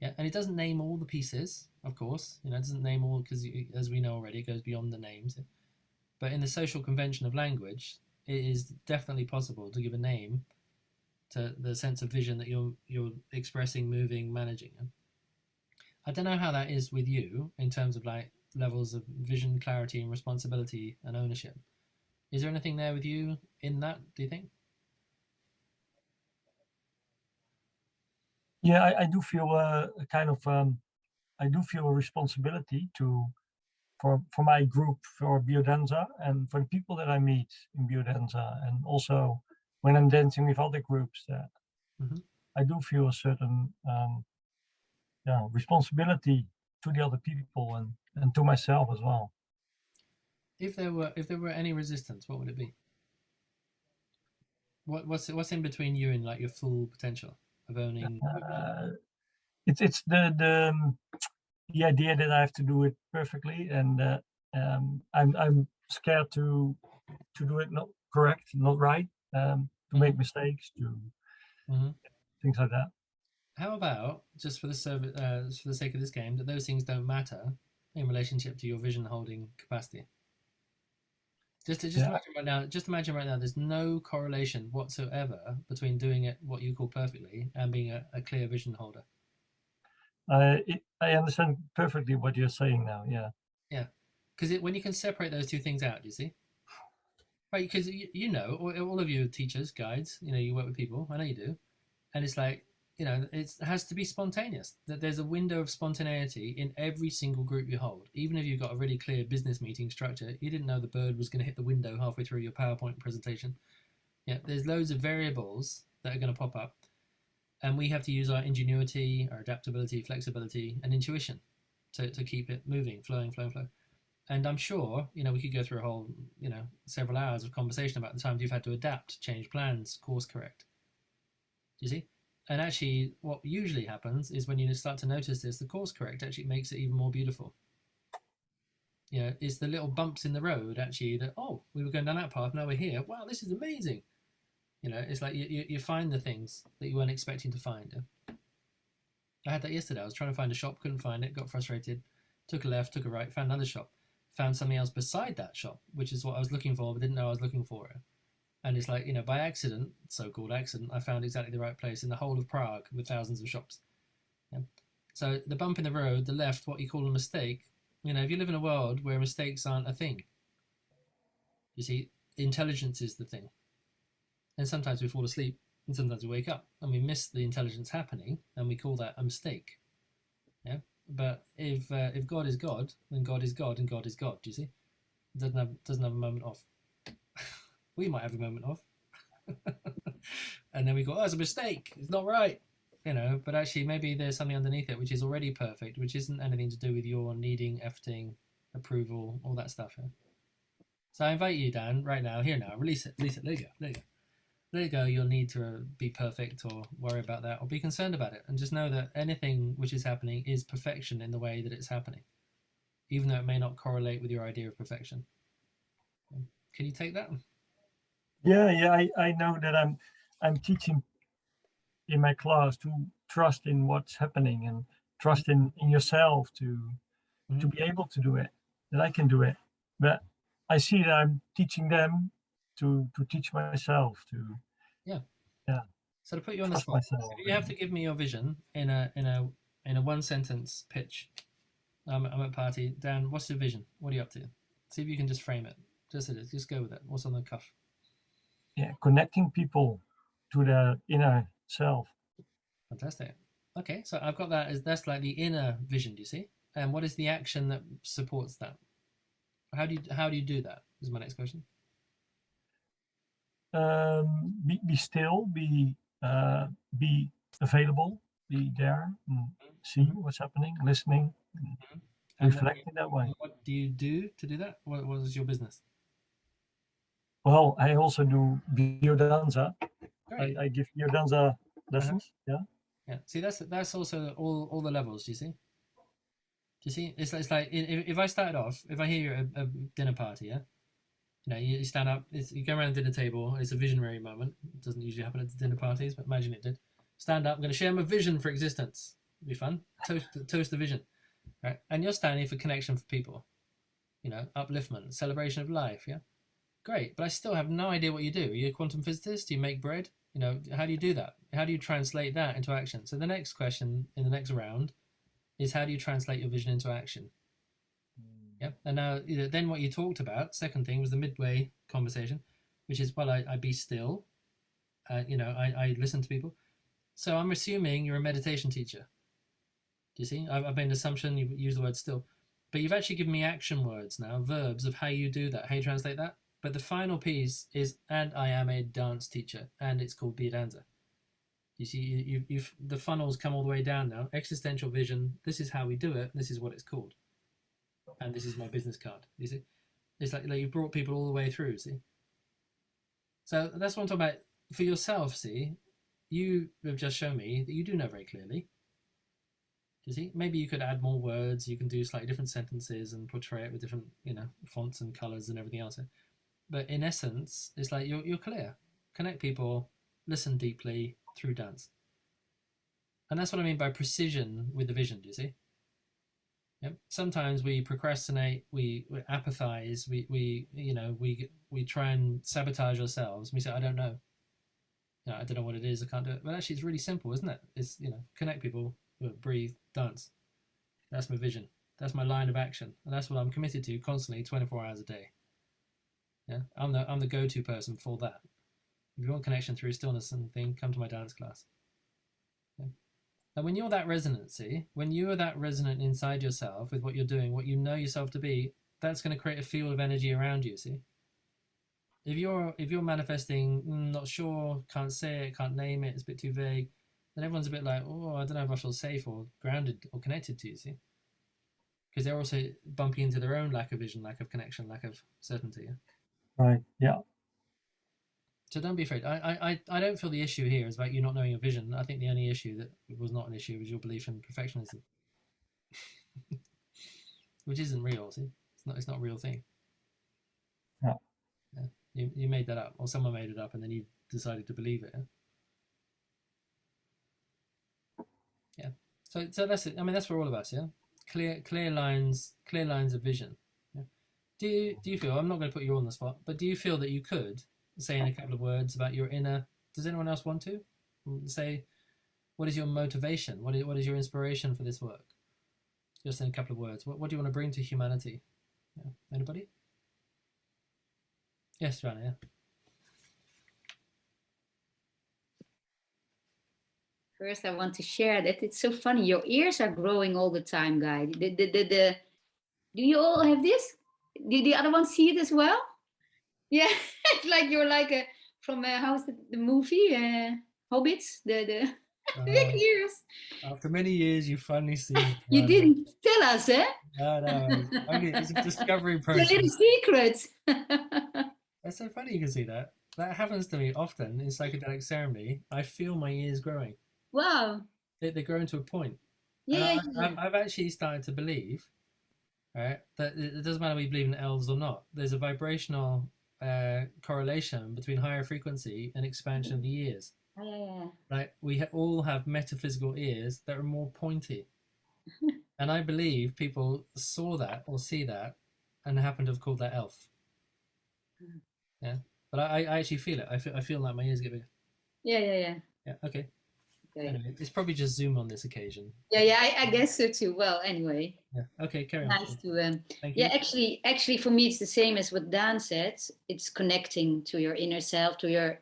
Yeah, and it doesn't name all the pieces, of course. It doesn't name all, because as we know already, it goes beyond the names. But in the social convention of language, it is definitely possible to give a name to the sense of vision that you're expressing, moving, managing. I don't know how that is with you in terms of levels of vision, clarity, and responsibility and ownership. Is there anything there with you in that, do you think? Yeah, I do feel a kind of I do feel a responsibility for my group, for biodanza, and for the people that I meet in biodanza, and also when I'm dancing with other groups, I do feel a certain responsibility to the other people and to myself as well. If there were any resistance, what would it be? What's in between you and like your full potential of owning? It's the idea that I have to do it perfectly, and I'm scared to do it not correct, not right, to make mistakes, to things like that. How about, just for the sake of this game, that those things don't matter in relationship to your vision holding capacity? Just imagine right now, there's no correlation whatsoever between doing it what you call perfectly and being a clear vision holder. I understand perfectly what you're saying now. Yeah, because when you can separate those two things out, you see, right? Because all of you teachers, guides, you work with people. I know you do, and it's like, it has to be spontaneous. That there's a window of spontaneity in every single group you hold. Even if you've got a really clear business meeting structure, you didn't know the bird was going to hit the window halfway through your PowerPoint presentation. Yeah, there's loads of variables that are going to pop up, and we have to use our ingenuity, our adaptability, flexibility, and intuition to keep it moving, flowing. And I'm sure, we could go through a whole, several hours of conversation about the times you've had to adapt, change plans, course correct. Do you see? And actually, what usually happens is when you start to notice this, the course correct actually makes it even more beautiful. It's the little bumps in the road actually that, oh, we were going down that path, now we're here. Wow, this is amazing. It's like you find the things that you weren't expecting to find. I had that yesterday. I was trying to find a shop, couldn't find it, got frustrated, took a left, took a right, found another shop, found something else beside that shop, which is what I was looking for, but didn't know I was looking for it. And it's like, by accident, so-called accident, I found exactly the right place in the whole of Prague with thousands of shops. Yeah. So the bump in the road, the left, what you call a mistake, if you live in a world where mistakes aren't a thing, you see, intelligence is the thing. And sometimes we fall asleep and sometimes we wake up and we miss the intelligence happening and we call that a mistake. Yeah. But if God is God, then God is God and God is God, do you see? It doesn't have a moment off. We might have a moment off. And then we go, oh, it's a mistake. It's not right. But actually maybe there's something underneath it which is already perfect, which isn't anything to do with your needing, efforting, approval, all that stuff. Yeah? So I invite you, Dan, right now, here now, release it. There you go. You'll need to be perfect or worry about that or be concerned about it. And just know that anything which is happening is perfection in the way that it's happening, even though it may not correlate with your idea of perfection. Can you take that? Yeah. I know that I'm teaching in my class to trust in what's happening and trust in yourself to be able to do it, that I can do it. But I see that I'm teaching them to teach myself to. Yeah. So to put you on the spot, if you have to give me your vision in a one sentence pitch. I'm at a party. Dan, what's your vision? What are you up to? See if you can just frame it. Just go with it. What's on the cuff? Yeah, connecting people to their inner self. Fantastic. Okay, so I've got that's like the inner vision. Do you see? And what is the action that supports that? How do you do that? Is my next question. Be still. Be available. Be there. And see what's happening. Listening. Reflecting that way. What do you do to do that? What is your business? Well, I also do biodanza. I give biodanza lessons. Yeah. See, that's also all the levels. Do you see? Do you see? It's like if I started off, if I hear you're at a dinner party, yeah, you stand up, you go around the dinner table. It's a visionary moment. It doesn't usually happen at dinner parties, but imagine it did. Stand up. I'm going to share my vision for existence. It'll be fun. Toast the vision, right? And you're standing for connection for people. Upliftment, celebration of life. Yeah. Great, but I still have no idea what you do. Are you a quantum physicist? Do you make bread? How do you do that? How do you translate that into action? So the next question in the next round is, how do you translate your vision into action? Yep. And now, then what you talked about, second thing, was the midway conversation, which is, well, I be still. I listen to people. So I'm assuming you're a meditation teacher. Do you see? I've made an assumption. You've used the word still. But you've actually given me action words now, verbs of how you do that, how you translate that. But the final piece is, and I am a dance teacher, and it's called Be a Dancer. You see, you've the funnels come all the way down now. Existential vision. This is how we do it. This is what it's called. And this is my business card. You see, it's like you've brought people all the way through. See, so that's what I'm talking about for yourself. See, you have just shown me that you do know very clearly. You see, maybe you could add more words. You can do slightly different sentences and portray it with different, fonts and colors and everything else. But in essence, it's like you're clear. Connect people, listen deeply through dance. And that's what I mean by precision with the vision. Do you see? Yep. Sometimes we procrastinate, we apathize, we try and sabotage ourselves. We say, I don't know. I don't know what it is. I can't do it. But actually, it's really simple, isn't it? It's connect people, breathe, dance. That's my vision. That's my line of action, and that's what I'm committed to constantly, 24 hours a day. Yeah, I'm the go-to person for that. If you want connection through stillness and thing, come to my dance class. Yeah. And when you're that resonant, when you are that resonant inside yourself with what you're doing, what you know yourself to be, that's going to create a field of energy around you. See, if you're manifesting, not sure, can't say it, can't name it, it's a bit too vague, then everyone's a bit like, oh, I don't know if I feel safe or grounded or connected to you. See, because they're also bumping into their own lack of vision, lack of connection, lack of certainty. Yeah? Right. Yeah. So don't be afraid. I don't feel the issue here is about you not knowing your vision. I think the only issue that was not an issue was your belief in perfectionism, which isn't real. See, it's not a real thing. Yeah. Yeah. You made that up, or someone made it up, and then you decided to believe it. Yeah. So that's it. I mean, that's for all of us. Yeah. Clear lines of vision. Yeah? Do you feel? I'm not going to put you on the spot, but do you feel that you could say in a couple of words about your inner? Does anyone else want to say? What is your motivation? What is your inspiration for this work? Just in a couple of words. What do you want to bring to humanity? Yeah. Anybody? Yes, Joanna. Yeah. First, I want to share that it's so funny. Your ears are growing all the time, guy. Do you all have this? Do the other ones see it as well? Yeah, it's like you're like from how's the movie Hobbits? The big ears. After many years, you finally see. You didn't tell us, eh? No. It's a discovery process. The little secrets. That's so funny you can see that. That happens to me often in psychedelic ceremony. I feel my ears growing. Wow. They grow into a point. Yeah. I've actually started to believe, right, that it doesn't matter if we believe in elves or not. There's a vibrational correlation between higher frequency and expansion of the ears. Yeah. Like we all have metaphysical ears that are more pointy. And I believe people saw that or see that and happen to have called that elf. Yeah, but I actually feel it. I feel like my ears get bigger. Yeah. Yeah. Okay. Anyway, it's probably just Zoom on this occasion. Yeah. I guess so too. Well, anyway. Yeah. Okay. Carry on. Nice to. Thank you. Yeah. Actually, for me, it's the same as what Dan said. It's connecting to your inner self, to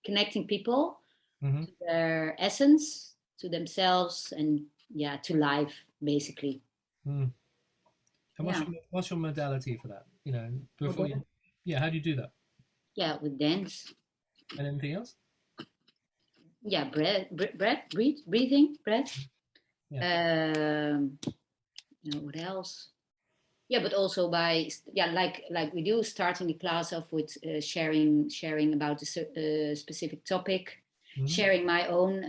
connecting people to their essence, to themselves, and to life, basically. And what's your modality for that? Before you. Yeah. How do you do that? Yeah, with dance. And anything else? Yeah, breathing. Yeah. What else? Yeah, but also by like we do, starting the class off with sharing about a specific topic, sharing my own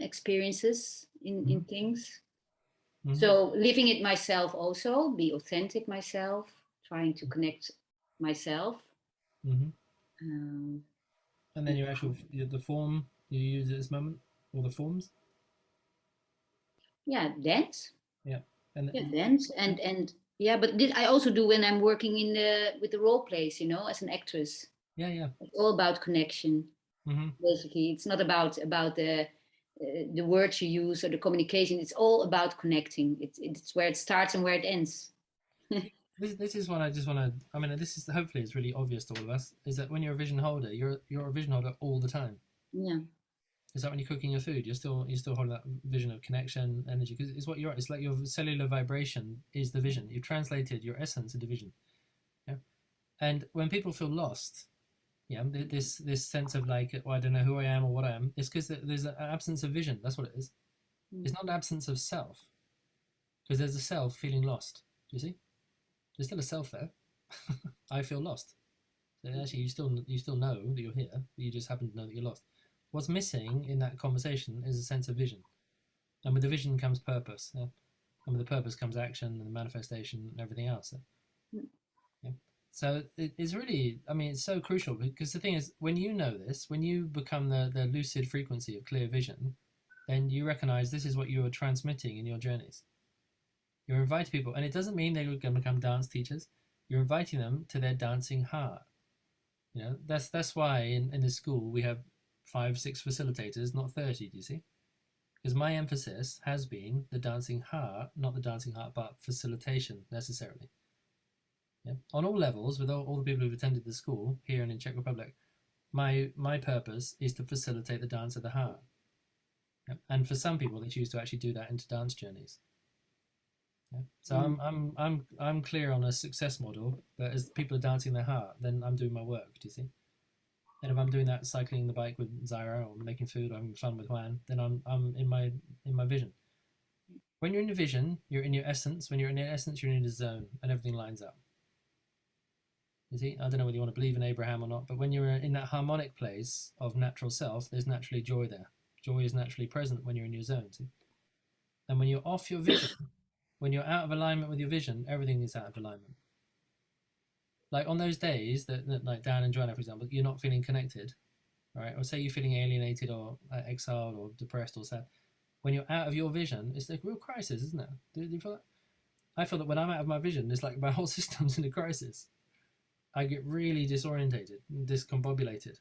experiences in things. So living it myself, also be authentic myself, trying to connect myself. And then the form you use at this moment, or the forms. Yeah, dance. Yeah. Dance and but this I also do when I'm working with the role plays, as an actress. Yeah. It's all about connection. Basically, it's not about the words you use or the communication. It's all about connecting. It's where it starts and where it ends. This is what I just want to. I mean, this is hopefully it's really obvious to all of us. Is that when you're a vision holder, you're a vision holder all the time. Yeah. Is that when you're cooking your food, you're still holding that vision of connection, energy? Because it's what you're. It's like your cellular vibration is the vision. You've translated your essence into vision. Yeah. And when people feel lost, yeah, this sense of like, oh, I don't know who I am or what I am. It's because there's an absence of vision. That's what it is. It's not an absence of self, because there's a self feeling lost. Do you see? There's still a self there. I feel lost. So actually, you still know that you're here. But you just happen to know that you're lost. What's missing in that conversation is a sense of vision, and with the vision comes purpose, yeah? And with the purpose comes action and the manifestation and everything else. Yeah? So it's really, I mean, it's so crucial, because the thing is, when you know this, when you become the lucid frequency of clear vision, then you recognize this is what you are transmitting in your journeys. You're inviting people, and it doesn't mean they're going to become dance teachers. You're inviting them to their dancing heart. You know, that's why in the school we have 5-6 facilitators, not 30. Do you see? Because my emphasis has been the dancing heart, not the dancing heart, but facilitation necessarily. Yeah? On all levels, with all the people who've attended the school here and in Czech Republic, my purpose is to facilitate the dance of the heart. Yeah? And for some people, they choose to actually do that into dance journeys. Yeah. So I'm clear on a success model, but as people are dancing their heart, then I'm doing my work. Do you see? And if I'm doing that, cycling the bike with Zaira, or making food, or having fun with Juan, then I'm in my vision. When you're in your vision, you're in your essence. When you're in your essence, you're in the zone, and everything lines up. You see, I don't know whether you want to believe in Abraham or not, but when you're in that harmonic place of natural self, there's naturally joy there. Joy is naturally present when you're in your zone. See? And when you're off your vision, when you're out of alignment with your vision, everything is out of alignment. Like on those days that like Dan and Joanna, for example, you're not feeling connected, right? Or say you're feeling alienated or exiled or depressed or sad. When you're out of your vision, it's a real crisis, isn't it? Do you feel that? I feel that when I'm out of my vision, it's like my whole system's in a crisis. I get really disorientated, discombobulated.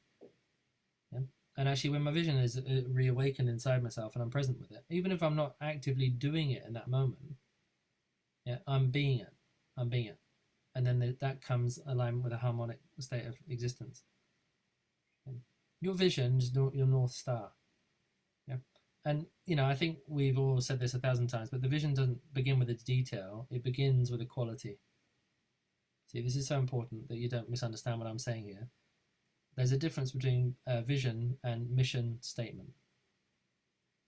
Yeah? And actually, when my vision is reawakened inside myself and I'm present with it, even if I'm not actively doing it in that moment, yeah, I'm being it. I'm being it. And then that comes alignment with a harmonic state of existence. Your vision is your North Star. Yeah. And, you know, I think we've all said this 1,000 times, but the vision doesn't begin with its detail. It begins with a quality. See, this is so important that you don't misunderstand what I'm saying here. There's a difference between vision and mission statement.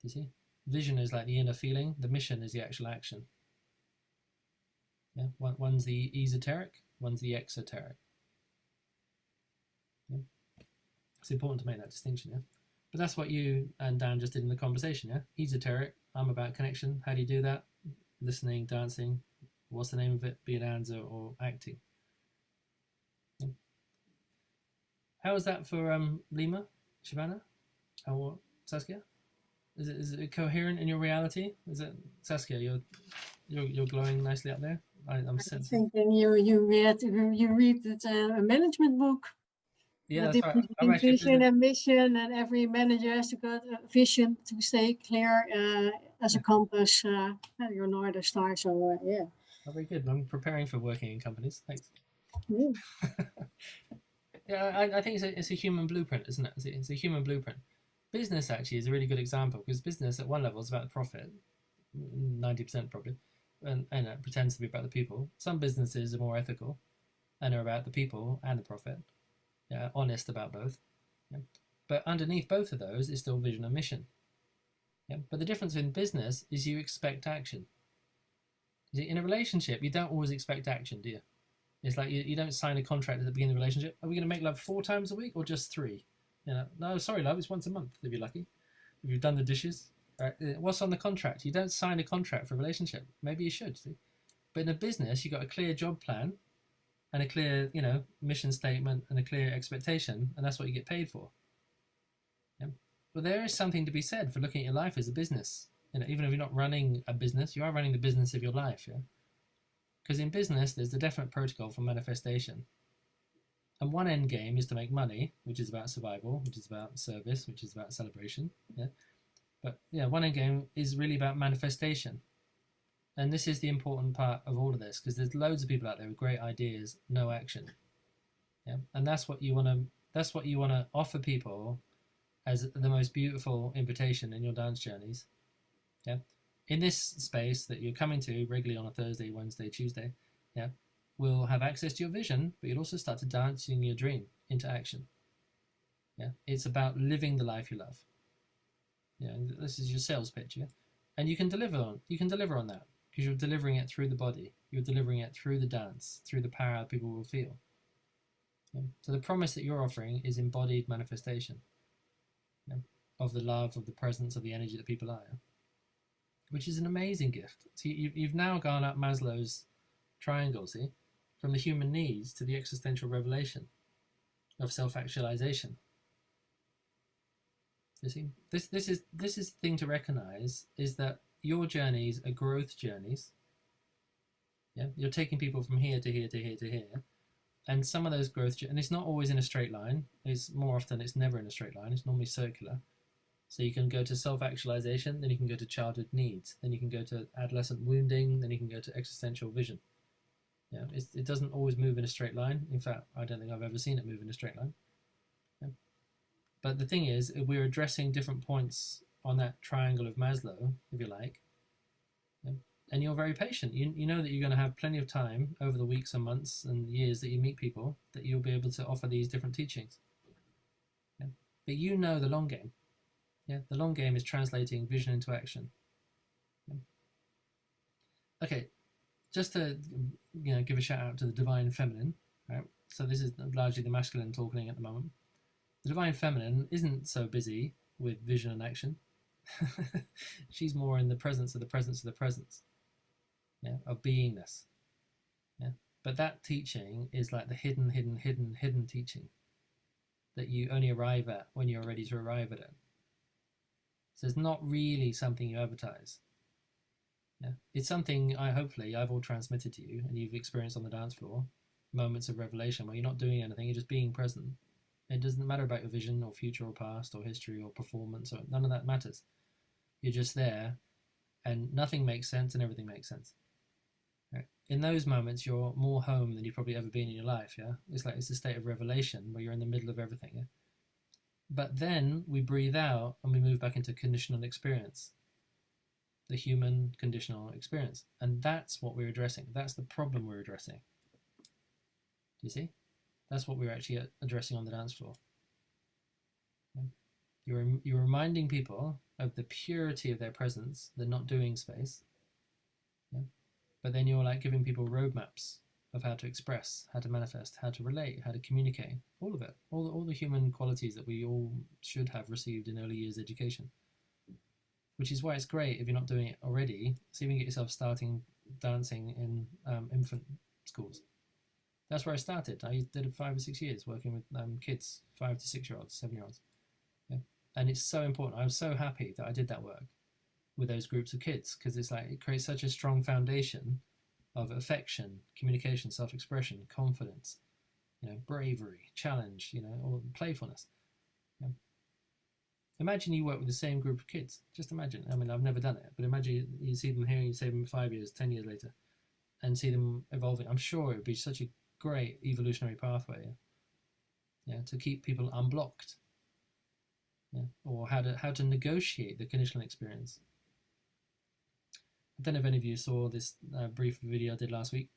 Do you see? Vision is like the inner feeling. The mission is the actual action. Yeah, one's the esoteric, one's the exoteric. Yeah. It's important to make that distinction, yeah. But that's what you and Dan just did in the conversation, yeah. Esoteric, I'm about connection. How do you do that? Listening, dancing. What's the name of it? Be it danza or acting. Yeah. How is that for Lima, Shabana, or Saskia? Is it coherent in your reality? Is it, Saskia? You're glowing nicely up there. I'm thinking you read a management book. Yeah, that's right. I'm vision and mission, and every manager has to get a vision to stay clear as a compass. Your Northern Star. So yeah. Oh, very good. I'm preparing for working in companies. Thanks. Yeah, yeah, I think it's a human blueprint, isn't it? It's a human blueprint. Business actually is a really good example, because business at one level is about the profit, 90% probably. And it pretends to be about the people. Some businesses are more ethical and are about the people and the profit. Yeah, honest about both. Yeah. But underneath both of those is still vision and mission. Yeah. But the difference in business is you expect action. You see, in a relationship, you don't always expect action, do you? It's like you don't sign a contract at the beginning of the relationship. Are we going to make love 4 times a week or just 3? You know, no, sorry, love, it's once a month if you're lucky. If you've done the dishes. Right. What's on the contract? You don't sign a contract for a relationship. Maybe you should. See? But in a business, you've got a clear job plan and a clear, you know, mission statement and a clear expectation, and that's what you get paid for. Yeah? But there is something to be said for looking at your life as a business. You know, even if you're not running a business, you are running the business of your life. Yeah. Because in business, there's a definite protocol for manifestation. And one end game is to make money, which is about survival, which is about service, which is about celebration. Yeah. But yeah, one end game is really about manifestation. And this is the important part of all of this, because there's loads of people out there with great ideas, no action. Yeah, and that's what you want to offer people as the most beautiful invitation in your dance journeys. Yeah, in this space that you're coming to regularly on a Thursday, Wednesday, Tuesday, yeah, we'll have access to your vision, but you'll also start to dancing your dream into action. Yeah, it's about living the life you love. Yeah, this is your sales pitch. Yeah, and you can deliver on that because you're delivering it through the body. You're delivering it through the dance, through the power people will feel. Yeah? So the promise that you're offering is embodied manifestation, yeah, of the love, of the presence, of the energy that people are, which is an amazing gift. So you've now gone up Maslow's triangle, see, from the human needs to the existential revelation of self-actualization. You see, this is the thing to recognize, is that your journeys are growth journeys. Yeah, you're taking people from here to here to here to here, and some of those growth, and it's not always in a straight line. It's more often it's never in a straight line. It's normally circular. So you can go to self-actualization, then you can go to childhood needs, then you can go to adolescent wounding, then you can go to existential vision. Yeah, it doesn't always move in a straight line. In fact, I don't think I've ever seen it move in a straight line. Yeah. But the thing is, we're addressing different points on that triangle of Maslow, if you like. Yeah. And you're very patient. You know that you're going to have plenty of time over the weeks and months and years that you meet people, that you'll be able to offer these different teachings. Yeah. But you know the long game. Yeah, the long game is translating vision into action. Yeah. Okay, just to give a shout out to the divine feminine. Right? So this is largely the masculine talking at the moment. The divine feminine isn't so busy with vision and action. She's more in the presence of the presence of the presence. Yeah, of beingness. Yeah, but that teaching is like the hidden teaching that you only arrive at when you're ready to arrive at it. So it's not really something you advertise. Yeah, it's something hopefully I've all transmitted to you and you've experienced on the dance floor. Moments of revelation where you're not doing anything, you're just being present. It doesn't matter about your vision or future or past or history or performance, or none of that matters. You're just there, and nothing makes sense and everything makes sense. Right? In those moments, you're more home than you've probably ever been in your life. Yeah, it's a state of revelation where you're in the middle of everything. Yeah? But then we breathe out and we move back into conditional experience, the human conditional experience, and that's what we're addressing. That's the problem we're addressing. Do you see? That's what we're actually addressing on the dance floor. You're reminding people of the purity of their presence, the not doing space. Yeah? But then you're like giving people roadmaps of how to express, how to manifest, how to relate, how to communicate, all of it, all the human qualities that we all should have received in early years education. Which is why it's great if you're not doing it already. So even get yourself starting dancing in infant schools. That's where I started. I did it 5 or 6 years working with kids, 5 to 6 year olds, 7-year-olds. Yeah. And it's so important. I'm so happy that I did that work with those groups of kids, because it's like it creates such a strong foundation of affection, communication, self-expression, confidence, bravery, challenge, or playfulness. Yeah. Imagine you work with the same group of kids. Just imagine. I mean, I've never done it, but imagine you see them here, you see them 5 years, 10 years later, and see them evolving. I'm sure it would be such a great evolutionary pathway, to keep people unblocked, or how to negotiate the conditional experience. I don't know if any of you saw this brief video I did last week,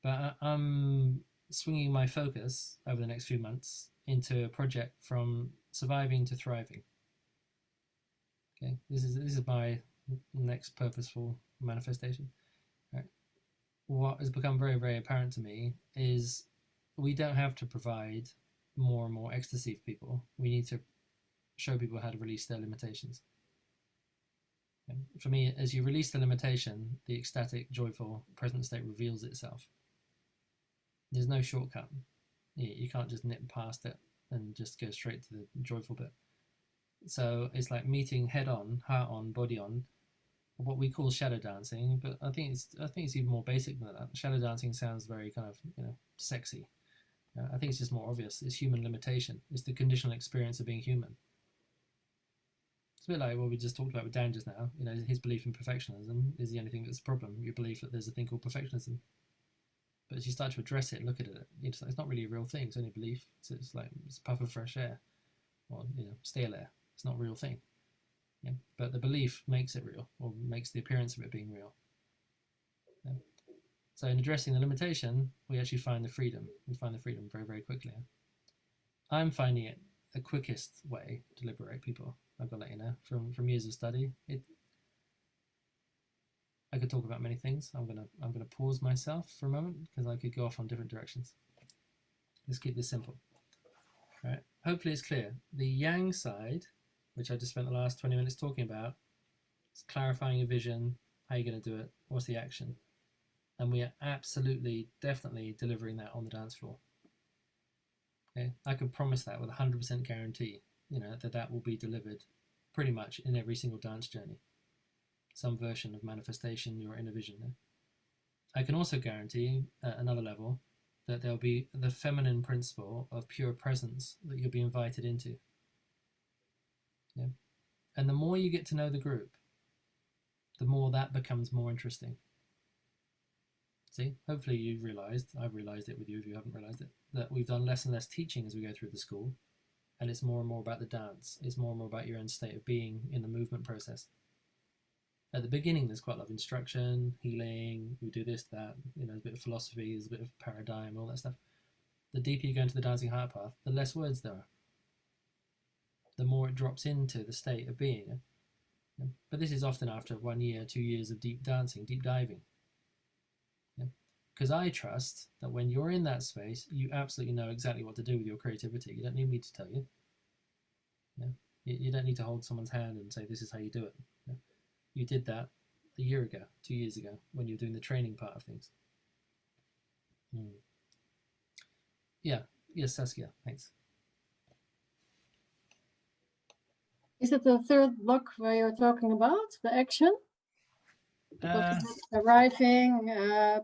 but I'm swinging my focus over the next few months into a project from surviving to thriving. Okay, this is my next purposeful manifestation. Right. What has become very, very apparent to me is we don't have to provide more and more ecstasy for people. We need to show people how to release their limitations. Okay. For me, as you release the limitation, the ecstatic, joyful, present state reveals itself. There's no shortcut. You can't just nip past it and just go straight to the joyful bit. So it's like meeting head on, heart on, body on, what we call shadow dancing, but I think it's even more basic than that. Shadow dancing sounds very kind of sexy. I think it's just more obvious. It's human limitation. It's the conditional experience of being human. So a bit like what we just talked about with Dan just now. You know, his belief in perfectionism is the only thing that's a problem. Your belief that there's a thing called perfectionism. But as you start to address it and look at it, it's not really a real thing. It's only a belief. It's like it's a puff of fresh air, or stale air. It's not a real thing. Yeah? But the belief makes it real, or makes the appearance of it being real. Yeah? So in addressing the limitation, we actually find the freedom. We find the freedom very, very quickly. I'm finding it the quickest way to liberate people. I've got to let you know from years of study. I could talk about many things. I'm gonna pause myself for a moment because I could go off on different directions. Let's keep this simple. All right. Hopefully it's clear. The yang side, which I just spent the last 20 minutes talking about, is clarifying your vision. How are you going to do it? What's the action? And we are absolutely, definitely delivering that on the dance floor. Okay, I can promise that with 100% guarantee. That will be delivered pretty much in every single dance journey. Some version of manifestation, your inner vision. I can also guarantee at another level that there'll be the feminine principle of pure presence that you'll be invited into. Yeah. And the more you get to know the group, the more that becomes more interesting. See, hopefully you've realized, I've realized it with you if you haven't realized it, that we've done less and less teaching as we go through the school, and it's more and more about the dance. It's more and more about your own state of being in the movement process. At the beginning, there's quite a lot of instruction, healing, we do this, that, there's a bit of philosophy, there's a bit of paradigm, all that stuff. The deeper you go into the dancing heart path, the less words there are. The more it drops into the state of being. But this is often after 1 year, 2 years of deep dancing, deep diving. Because I trust that when you're in that space, you absolutely know exactly what to do with your creativity. You don't need me to tell you. You don't need to hold someone's hand and say, this is how you do it. You did that a year ago, 2 years ago, when you were doing the training part of things. Yeah. Yes, Saskia, thanks. Is it the third block where you're talking about, the action? Arriving,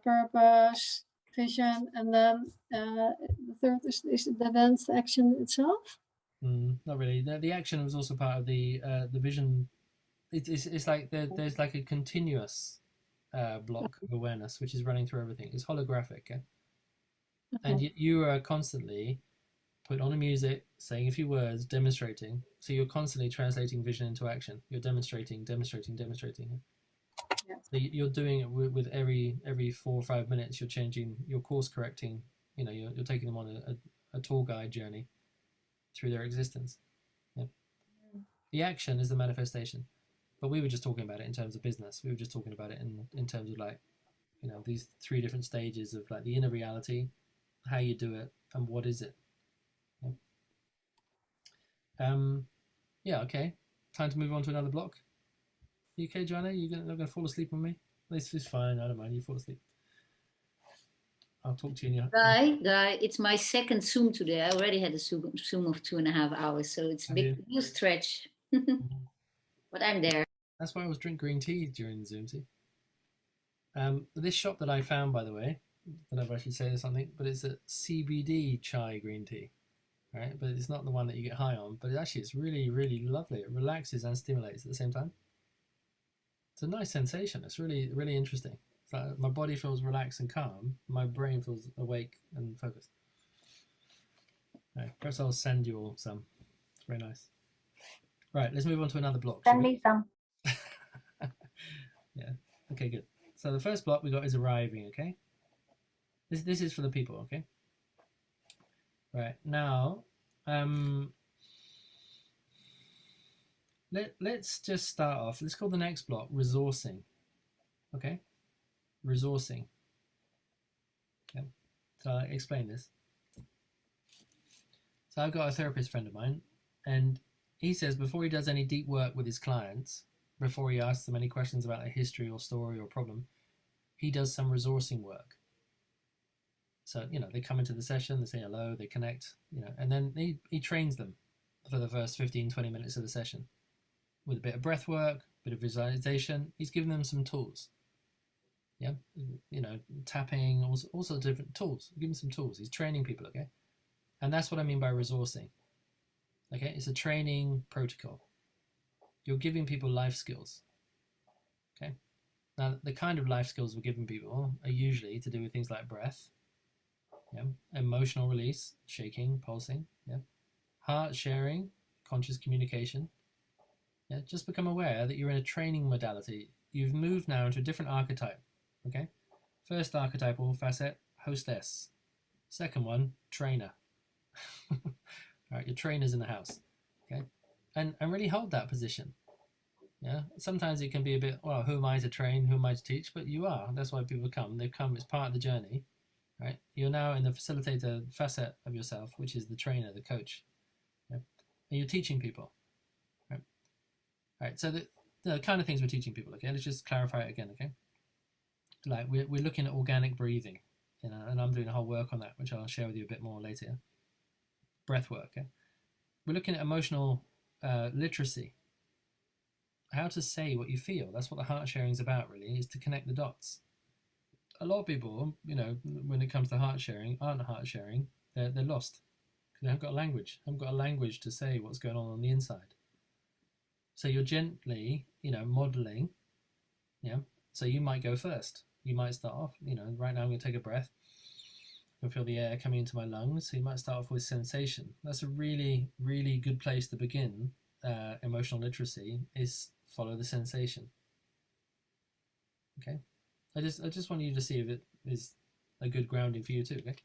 purpose, vision, and then the third is the dance action itself? Not really. The action was also part of the vision. It's like there's like a continuous block of awareness which is running through everything. It's holographic, okay? And you are constantly putting on the music, saying a few words, demonstrating. So you're constantly translating vision into action. You're demonstrating. Yeah. So you're doing it with every 4 or 5 minutes. You're changing, you're course correcting. You're taking them on a tour guide journey through their existence. Yeah. The action is the manifestation. But we were just talking about it in terms of business. We were just talking about it in terms of like, these 3 different stages of like the inner reality, how you do it, and what is it. Yeah, okay. Time to move on to another block. You okay, Joanna? You're not going to fall asleep on me? This is fine. I don't mind. You fall asleep. I'll talk to you in your... Guy, it's my second Zoom today. I already had a Zoom of 2.5 hours, so it's a big stretch. But I'm there. That's why I was drinking green tea during the Zoom, see? This shop that I found, by the way, I don't know if I should say something, but it's a CBD chai green tea, right? But it's not the one that you get high on, but it's really, really lovely. It relaxes and stimulates at the same time. It's a nice sensation. It's really, really interesting. It's like my body feels relaxed and calm. My brain feels awake and focused. Right, perhaps I'll send you all some. It's very nice. Right, let's move on to another block. Send me some. Yeah. Okay, good. So the first block we got is arriving. Okay. This is for the people. Okay. Right now, let's just start off. Let's call the next block resourcing. Okay. Resourcing. Okay. So I'll explain this. So I've got a therapist friend of mine, and he says before he does any deep work with his clients, before he asks them any questions about their history or story or problem, he does some resourcing work. So, they come into the session, they say hello, they connect, and then he trains them for the first 15, 20 minutes of the session with a bit of breath work, a bit of visualization. He's giving them some tools. Yeah, tapping, all sorts of different tools. Give them some tools. He's training people, okay? And that's what I mean by resourcing. Okay, it's a training protocol. you're giving people life skills. Okay. Now, the kind of life skills we're giving people are usually to do with things like breath, yeah, emotional release, shaking, pulsing, yeah, heart sharing, conscious communication. Yeah, just become aware that you're in a training modality. You've moved now into a different archetype. Okay. First archetypal facet, hostess. Second one, trainer. All right, your trainer's in the house. Okay. And really hold that position. Yeah. Sometimes it can be a bit, well, who am I to train? Who am I to teach? But you are. That's why people come. They've come, it's part of the journey. Right. You're now in the facilitator facet of yourself, which is the trainer, the coach. Yeah? And you're teaching people. Right. All right. So the kind of things we're teaching people, okay, let's just clarify it again, okay? Like we're looking at organic breathing, you know, and I'm doing a whole work on that, which I'll share with you a bit more later. Breath work, okay? We're looking at emotional literacy. How to say what you feel. That's what the heart sharing is about, really, is to connect the dots. A lot of people, you know, when it comes to heart sharing, aren't heart sharing. They're lost because they haven't got a language. Haven't got a language to say what's going on the inside. So you're gently, you know, modeling. Yeah. So you might go first. You might start off, you know, right now I'm going to take a breath. I can feel the air coming into my lungs. So you might start off with sensation. That's a really, really good place to begin. Emotional literacy is follow the sensation. Okay. I just want you to see if it is a good grounding for you too. Okay.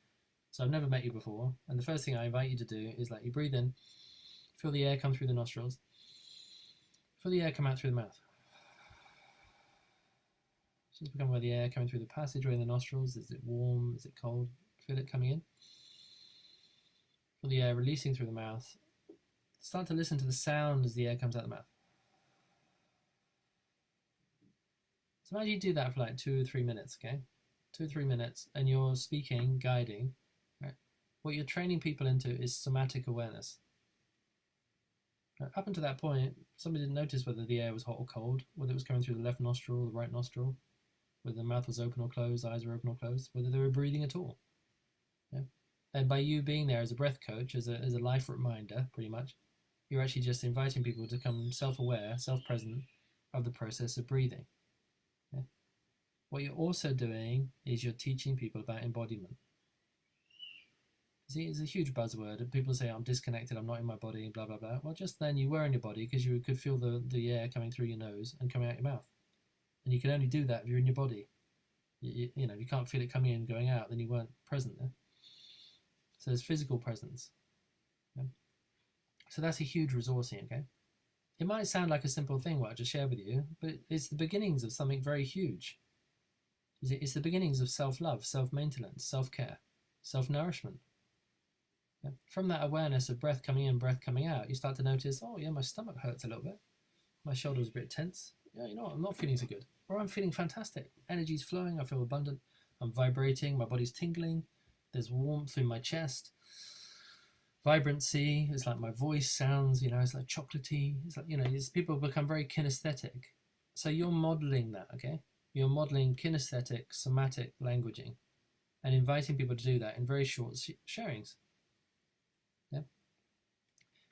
So I've never met you before, and the first thing I invite you to do is like you breathe in, feel the air come through the nostrils, feel the air come out through the mouth. Just become aware of the air coming through the passageway in the nostrils. Is it warm? Is it cold? Feel it coming in. Feel the air releasing through the mouth. Start to listen to the sound as the air comes out the mouth. So imagine you do that for like 2 or 3 minutes, okay? 2 or 3 minutes, and you're speaking, guiding. Right? What you're training people into is somatic awareness. Right? Up until that point, somebody didn't notice whether the air was hot or cold, whether it was coming through the left nostril or the right nostril, whether the mouth was open or closed, eyes were open or closed, whether they were breathing at all. Yeah? And by you being there as a breath coach, as a life reminder, pretty much, you're actually just inviting people to become self-aware, self-present of the process of breathing. Yeah? What you're also doing is you're teaching people about embodiment. See, it's a huge buzzword. People say, I'm disconnected, I'm not in my body, blah, blah, blah. Well, just then you were in your body because you could feel the air coming through your nose and coming out your mouth. And you can only do that if you're in your body. You know, if you can't feel it coming in and going out, then you weren't present there. So there's physical presence. Yeah? So that's a huge resourcing, okay? It might sound like a simple thing what I just shared with you, but it's the beginnings of something very huge. It's the beginnings of self-love, self-maintenance, self-care, self-nourishment. Yeah? From that awareness of breath coming in, breath coming out, you start to notice, oh yeah, my stomach hurts a little bit. My shoulder's a bit tense. Yeah, you know what, I'm not feeling so good. Or I'm feeling fantastic. Energy's flowing, I feel abundant. I'm vibrating, my body's tingling. There's warmth in my chest. Vibrancy, it's like my voice sounds, you know, it's like chocolatey. It's like, you know, people become very kinesthetic. So you're modeling that, okay? You're modeling kinesthetic, somatic languaging and inviting people to do that in very short sharings. Yeah.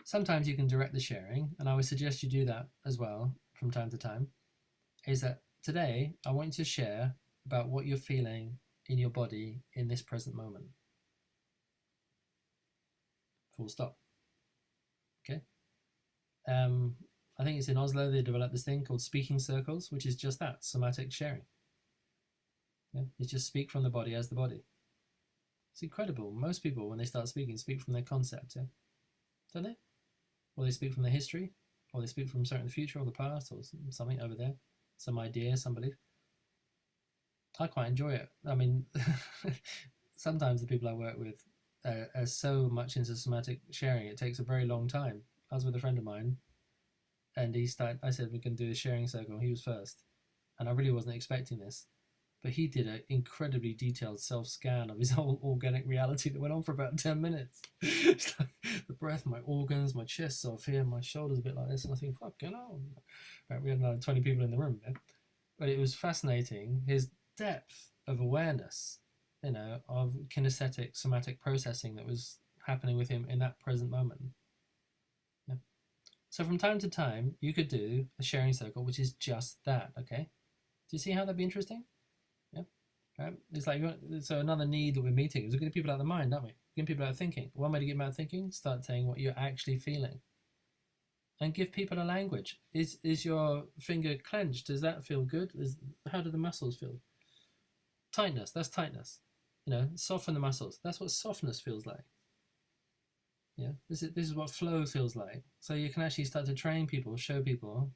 Sometimes you can direct the sharing, and I would suggest you do that as well from time to time, is that today I want you to share about what you're feeling in your body in this present moment. Full stop. Okay. I think it's in Oslo they developed this thing called speaking circles, which is just that, somatic sharing. Yeah? It's just speak from the body as the body. It's incredible. Most people, when they start speaking, speak from their concept, yeah? Don't they? Or they speak from their history, or they speak from certain future or the past, or something over there, some idea, some belief. I quite enjoy it. I mean, sometimes the people I work with are so much into somatic sharing, it takes a very long time. I was with a friend of mine, and I said, we can do a sharing circle. He was first, and I really wasn't expecting this. But he did an incredibly detailed self-scan of his whole organic reality that went on for about 10 minutes. It's like the breath, my organs, my chest off here, my shoulders a bit like this, and I think, fucking hell. Right, we had another 20 people in the room, yeah? But it was fascinating, his depth of awareness, you know, of kinesthetic, somatic processing that was happening with him in that present moment. Yeah. So from time to time, you could do a sharing circle, which is just that, okay? Do you see how that'd be interesting? Yeah. Right? It's like, so another need that we're meeting is we're getting people out of the mind, aren't we? Getting people out of thinking. One way to get them out of thinking, start saying what you're actually feeling. And give people a language. Is your finger clenched? Does that feel good? How do the muscles feel? Tightness, that's tightness. You know, soften the muscles. That's what softness feels like. Yeah, this is what flow feels like. So you can actually start to train people, show people.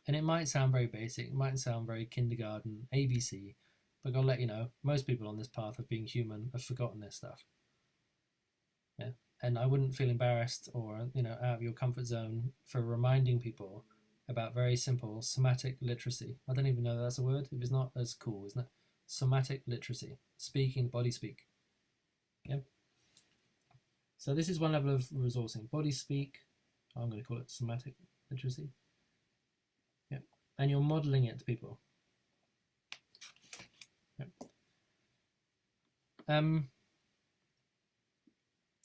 And it might sound very basic, it might sound very kindergarten, ABC, but I'll let you know, most people on this path of being human have forgotten this stuff. Yeah. And I wouldn't feel embarrassed or, you know, out of your comfort zone for reminding people about very simple somatic literacy. I don't even know if that's a word. If it's not, as cool, isn't it? Somatic literacy, speaking, body speak. Yeah. So this is one level of resourcing. Body speak, I'm going to call it somatic literacy. Yeah. And you're modeling it to people. Yeah.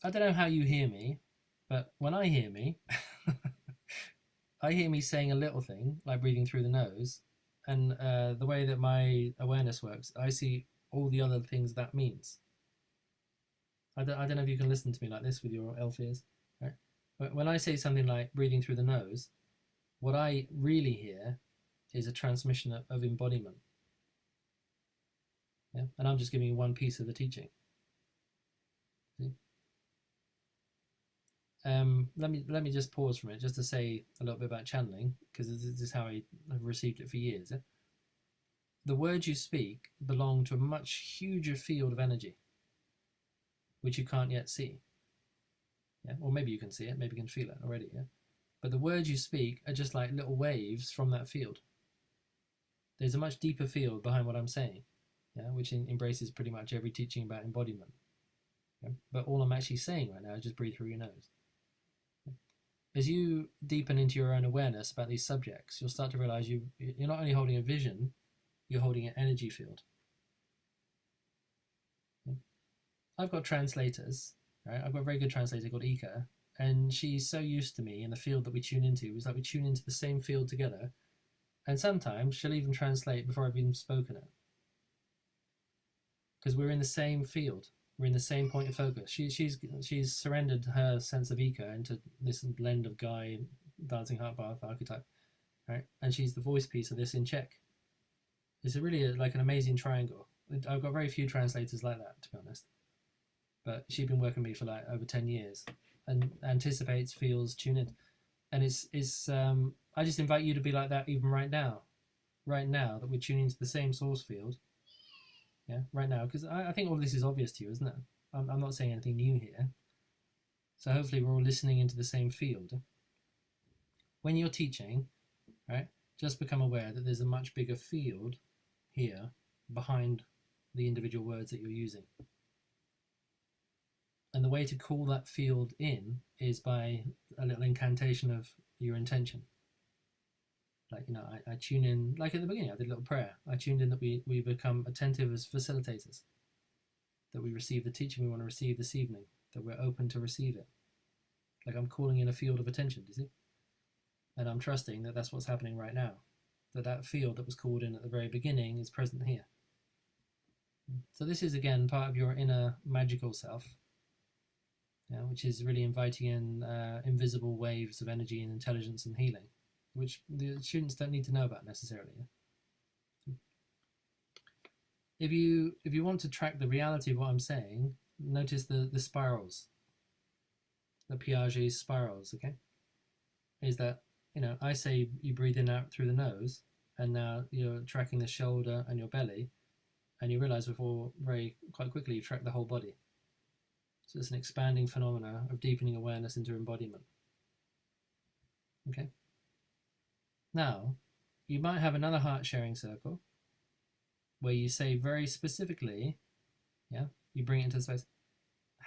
I don't know how you hear me, but when I hear me, I hear me saying a little thing, like breathing through the nose, and the way that my awareness works, I see all the other things that means. I don't know if you can listen to me like this with your elf ears. Right? But when I say something like breathing through the nose, what I really hear is a transmission of embodiment. Yeah? And I'm just giving you one piece of the teaching. See? Let me just pause from it just to say a little bit about channeling, because this is how I have received it for years. The words you speak belong to a much huger field of energy, which you can't yet see. Yeah, or maybe you can see it, maybe you can feel it already. Yeah, but the words you speak are just like little waves from that field. There's a much deeper field behind what I'm saying, yeah, which embraces pretty much every teaching about embodiment. Yeah? But all I'm actually saying right now is just breathe through your nose. As you deepen into your own awareness about these subjects, you'll start to realize you're not only holding a vision, you're holding an energy field. I've got translators, right? I've got a very good translator called Ika, and she's so used to me in the field that we tune into. It's like we tune into the same field together, and sometimes she'll even translate before I've even spoken it, because we're in the same field. We're in the same point of focus. She's surrendered her sense of Ika into this blend of Guy, dancing heart bath archetype, right? And she's the voice piece of this in Czech. It's really like an amazing triangle. I've got very few translators like that, to be honest. But she's been working with me for like over 10 years and anticipates, feels, tune in. And I just invite you to be like that even right now that we're tuning into the same source field. Yeah, right now, because I think all this is obvious to you, isn't it? I'm not saying anything new here. So hopefully we're all listening into the same field. When you're teaching, right, just become aware that there's a much bigger field here behind the individual words that you're using. And the way to call that field in is by a little incantation of your intention. Like, you know, I tune in, like at the beginning, I did a little prayer. I tuned in that we become attentive as facilitators, that we receive the teaching we want to receive this evening, that we're open to receive it. Like I'm calling in a field of attention, do you see? And I'm trusting that that's what's happening right now, that field that was called in at the very beginning is present here. So this is, again, part of your inner magical self, yeah, which is really inviting in invisible waves of energy and intelligence and healing, which the students don't need to know about necessarily. If you want to track the reality of what I'm saying, notice the spirals, the Piaget's spirals, okay? Is that, you know, I say you breathe in out through the nose, and now you're tracking the shoulder and your belly, and you realize quite quickly you track the whole body. So it's an expanding phenomena of deepening awareness into embodiment. Okay? Now, you might have another heart sharing circle where you say very specifically, yeah, you bring it into space.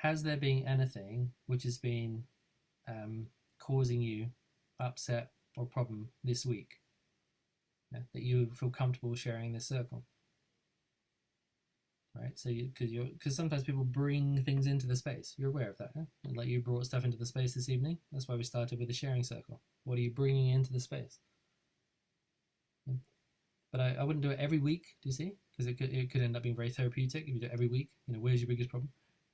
Has there been anything which has been causing you upset or problem this week, yeah, that you feel comfortable sharing in this circle? right? So because sometimes people bring things into the space. You're aware of that, yeah? Like you brought stuff into the space this evening. That's why we started with the sharing circle. What are you bringing into the space? Yeah. But I wouldn't do it every week. Do you see? Because it could end up being very therapeutic if you do it every week. You know, where's your biggest problem?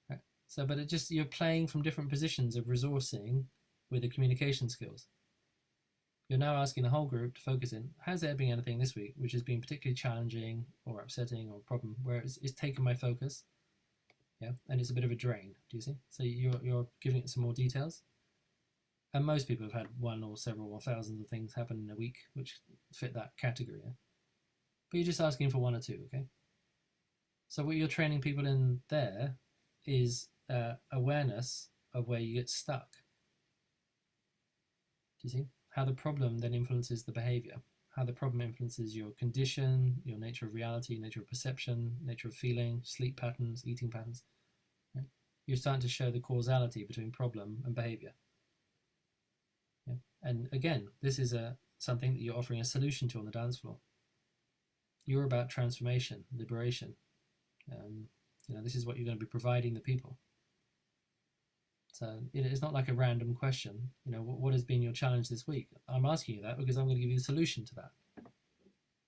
Right. So, but you're playing from different positions of resourcing with the communication skills. You're now asking the whole group to focus in, has there been anything this week which has been particularly challenging or upsetting or a problem where it's taken my focus, yeah, and it's a bit of a drain, do you see? So you're giving it some more details. And most people have had one or several or thousands of things happen in a week which fit that category, yeah? But you're just asking for one or two, okay? So what you're training people in there is awareness of where you get stuck. Do you see? How the problem then influences the behavior, how the problem influences your condition, your nature of reality, nature of perception, nature of feeling, sleep patterns, eating patterns. Yeah? You're starting to show the causality between problem and behavior. Yeah? And again, this is something that you're offering a solution to on the dance floor. You're about transformation, liberation. This is what you're going to be providing the people. So it's not like a random question. You know, what has been your challenge this week? I'm asking you that because I'm going to give you a solution to that.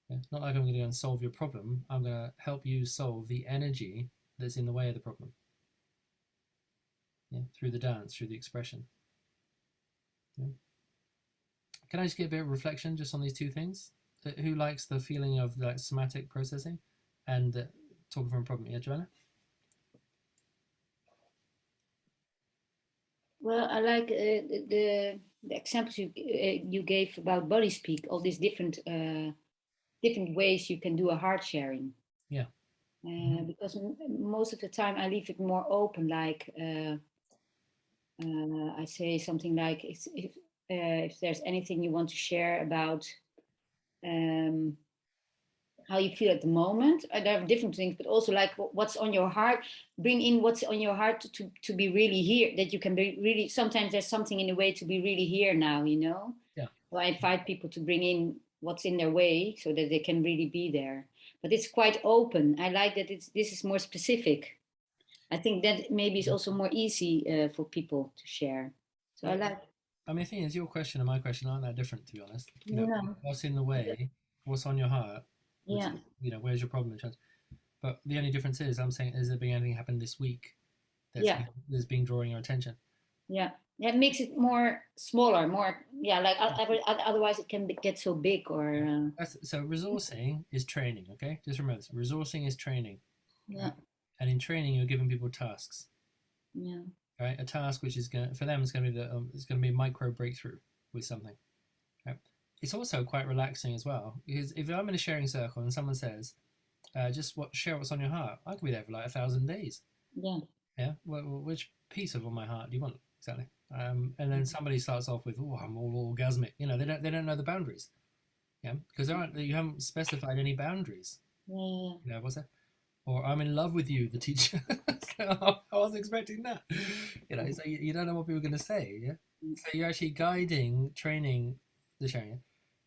Yeah? Not like I'm going to go and solve your problem. I'm going to help you solve the energy that's in the way of the problem. Yeah? Through the dance, through the expression. Yeah? Can I just get a bit of reflection just on these two things? Who likes the feeling of like somatic processing and talking from a problem? Yeah, Joanna? Well, I like the examples you gave about body speak, all these different ways you can do a heart sharing. Yeah. Because most of the time I leave it more open, like I say something like if there's anything you want to share about how you feel at the moment. There are different things, but also like what's on your heart. Bring in what's on your heart to be really here. That you can be really. Sometimes there's something in the way to be really here now. You know. Yeah. So I invite people to bring in what's in their way so that they can really be there. But it's quite open. I like that this is more specific. I think that maybe is also more easy for people to share. So I like. I mean, the thing is, your question and my question aren't that different, to be honest. You know, Yeah. what's in the way? What's on your heart? Which, Yeah. you know, where's your problem? But the only difference is, I'm saying, is there been anything happen this week that's been drawing your attention? Yeah. It makes it more smaller, more like otherwise it can get so big or. So resourcing is training, okay? Just remember this. Resourcing is training. Yeah. And in training, you're giving people tasks. Yeah. Right, a task which is for them it's going to be a micro breakthrough with something. Right? It's also quite relaxing as well, because if I'm in a sharing circle and someone says, share what's on your heart, I could be there for like 1,000 days. Yeah. Yeah. Well, which piece of on my heart do you want exactly? And then somebody starts off with, "Oh, I'm all orgasmic." You know, they don't know the boundaries. Yeah, because you haven't specified any boundaries. Yeah. You know, what's that? Or I'm in love with you, the teacher. I wasn't expecting that. You know, so you don't know what people are going to say. Yeah. So you're actually guiding, training the sharing.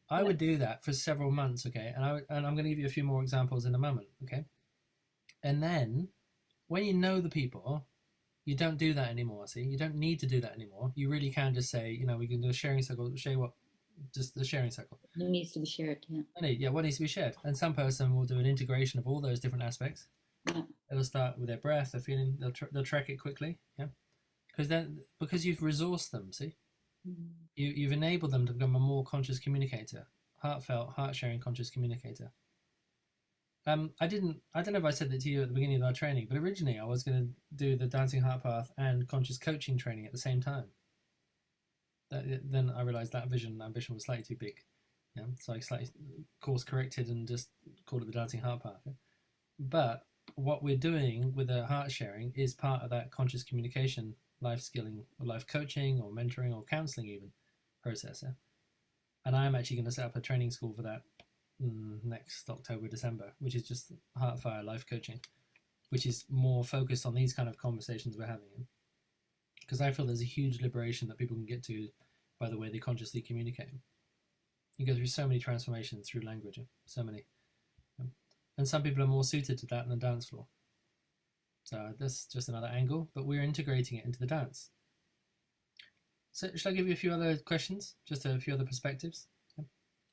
I would do that for several months, okay? And I'm going to give you a few more examples in a moment, okay? And then when you know the people, you don't do that anymore. See, you don't need to do that anymore. You really can just say, you know, we can do a sharing circle. Share what? Just the sharing circle. It needs to be shared. Yeah. Yeah, what needs to be shared. And some person will do an integration of all those different aspects. Yeah. They'll start with their breath, their feeling. They'll track it quickly. Yeah, because you've resourced them. See, you've enabled them to become a more conscious communicator, heartfelt, heart sharing conscious communicator. I don't know if I said that to you at the beginning of our training, but originally I was going to do the dancing heart path and conscious coaching training at the same time. Then I realized that vision and ambition was slightly too big. Yeah, so I slightly course corrected and just called it the dancing heart path. Yeah? But what we're doing with the heart sharing is part of that conscious communication, life skilling, or life coaching, or mentoring, or counseling even process. Yeah? And I'm actually going to set up a training school for that next October, December, which is just Heartfire life coaching, which is more focused on these kind of conversations we're having. Because I feel there's a huge liberation that people can get to by the way they consciously communicate. You go through so many transformations through language, so many. And some people are more suited to that than the dance floor. So that's just another angle, but we're integrating it into the dance. So shall I give you a few other questions? Just a few other perspectives?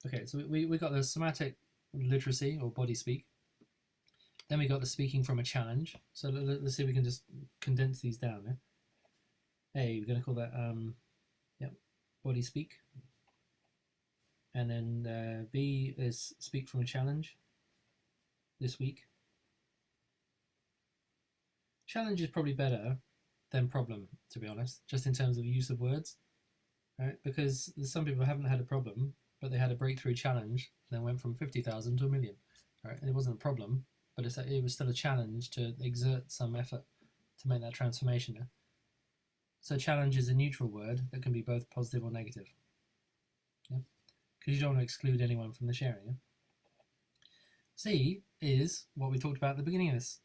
Okay, so we got the somatic literacy or body speak. Then we got the speaking from a challenge. So let's see if we can just condense these down. Yeah? A, we're going to call that body speak. And then B is speak from a challenge this week. Challenge is probably better than problem, to be honest, just in terms of use of words, right? Because some people haven't had a problem, but they had a breakthrough challenge, and then went from 50,000 to 1 million, right? And it wasn't a problem, but it was still a challenge to exert some effort to make that transformation. Yeah? So challenge is a neutral word that can be both positive or negative. Yeah? Because you don't want to exclude anyone from the sharing. Yeah? C is what we talked about at the beginning of this.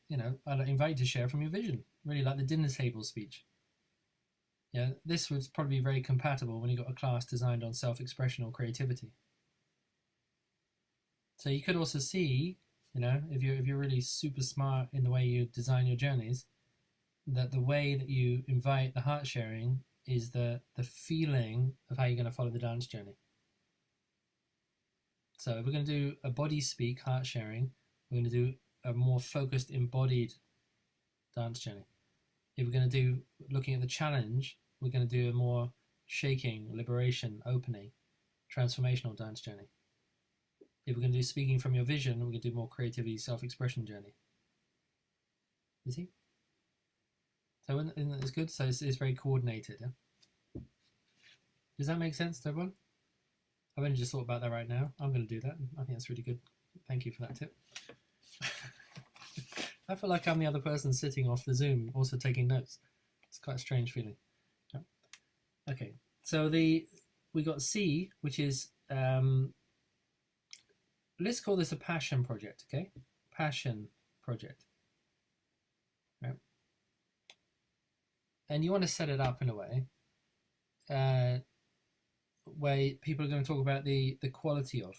I'd invite you to share from your vision. Really like the dinner table speech. Yeah, this would probably be very compatible when you got a class designed on self-expression or creativity. So you could also see, if you're really super smart in the way you design your journeys, that the way that you invite the heart sharing is the feeling of how you're going to follow the dance journey. So if we're going to do a body speak heart sharing, we're going to do a more focused, embodied dance journey. If we're going to do looking at the challenge, we're going to do a more shaking, liberation, opening, transformational dance journey. If we're going to do speaking from your vision, we're going to do more creativity, self-expression journey. You see? So it's good. So it's very coordinated. Yeah? Does that make sense to everyone? I've only just thought about that right now. I'm going to do that. I think that's really good. Thank you for that tip. I feel like I'm the other person sitting off the Zoom, also taking notes. It's quite a strange feeling. Yeah. Okay, so we got C, which is, let's call this a passion project, okay? Passion project. Right. And you want to set it up in a way where people are going to talk about the quality of,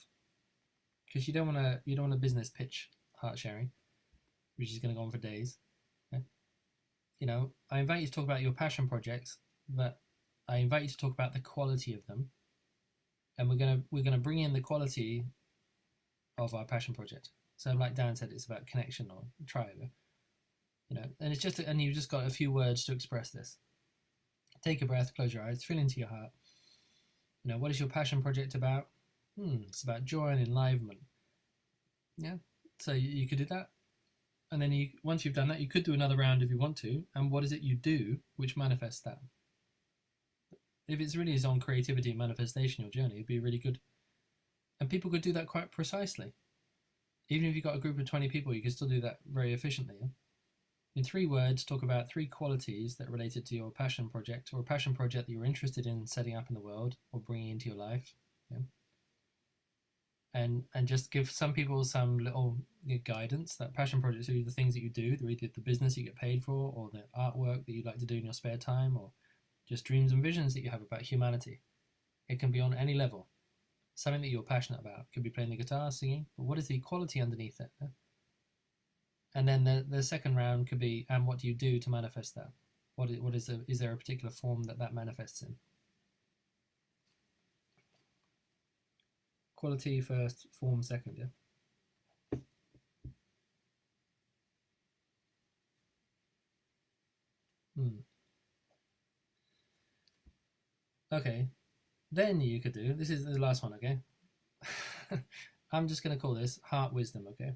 because you don't want to business pitch heart sharing, which is going to go on for days. Okay? I invite you to talk about your passion projects, but I invite you to talk about the quality of them, and we're gonna bring in the quality of our passion project. So like Dan said, it's about connection or tribe. And it's just, and you've just got a few words to express this. Take a breath, close your eyes, feel into your heart. What is your passion project about? It's about joy and enlivenment. Yeah, so you could do that. And then once you've done that, you could do another round if you want to. And what is it you do which manifests that? If it's really on creativity and manifestation, your journey, it'd be really good. And people could do that quite precisely. Even if you've got a group of 20 people, you can still do that very efficiently. Yeah? In 3 words, talk about 3 qualities that related to your passion project, or a passion project that you're interested in setting up in the world or bringing into your life. Yeah? And just give some people some little guidance. That passion projects are the things that you do, they're either the business you get paid for, or the artwork that you like to do in your spare time, or just dreams and visions that you have about humanity. It can be on any level. Something that you're passionate about. It could be playing the guitar, singing, but what is the quality underneath it? Yeah? And then the second round could be, and what do you do to manifest that? Is there a particular form that manifests in? Quality first, form second, yeah? Okay, then you could do, this is the last one, okay? I'm just going to call this heart wisdom, okay?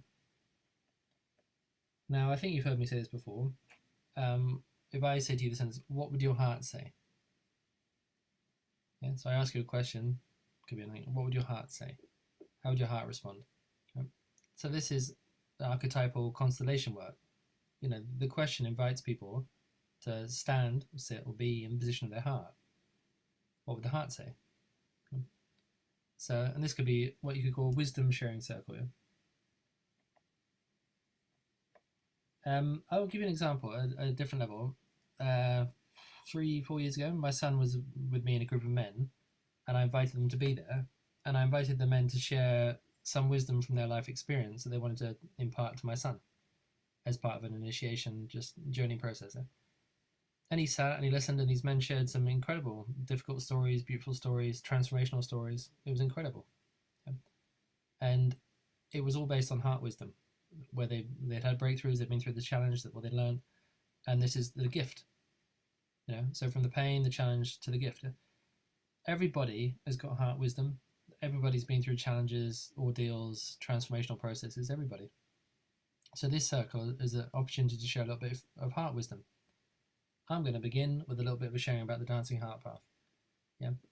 Now, I think you've heard me say this before. If I say to you the sentence, what would your heart say? Yeah, so I ask you a question, could be anything. What would your heart say? How would your heart respond? Okay. So this is archetypal constellation work. The question invites people to stand, sit, or be in the position of their heart. What would the heart say? Okay. So, and this could be what you could call a wisdom sharing circle. Yeah? I will give you an example at a different level. 3-4 years ago, my son was with me in a group of men, and I invited them to be there, and I invited the men to share some wisdom from their life experience that they wanted to impart to my son. as part of an initiation just journey process. And he sat and he listened, and these men shared some incredible, difficult stories, beautiful stories, transformational stories. It was incredible. And it was all based on heart wisdom, where they'd had breakthroughs, they'd been through the challenge, that what they'd learned. And this is the gift. So from the pain, the challenge, to the gift. Everybody has got heart wisdom. Everybody's been through challenges, ordeals, transformational processes, everybody. So this circle is an opportunity to share a little bit of heart wisdom. I'm going to begin with a little bit of a sharing about the dancing heart path.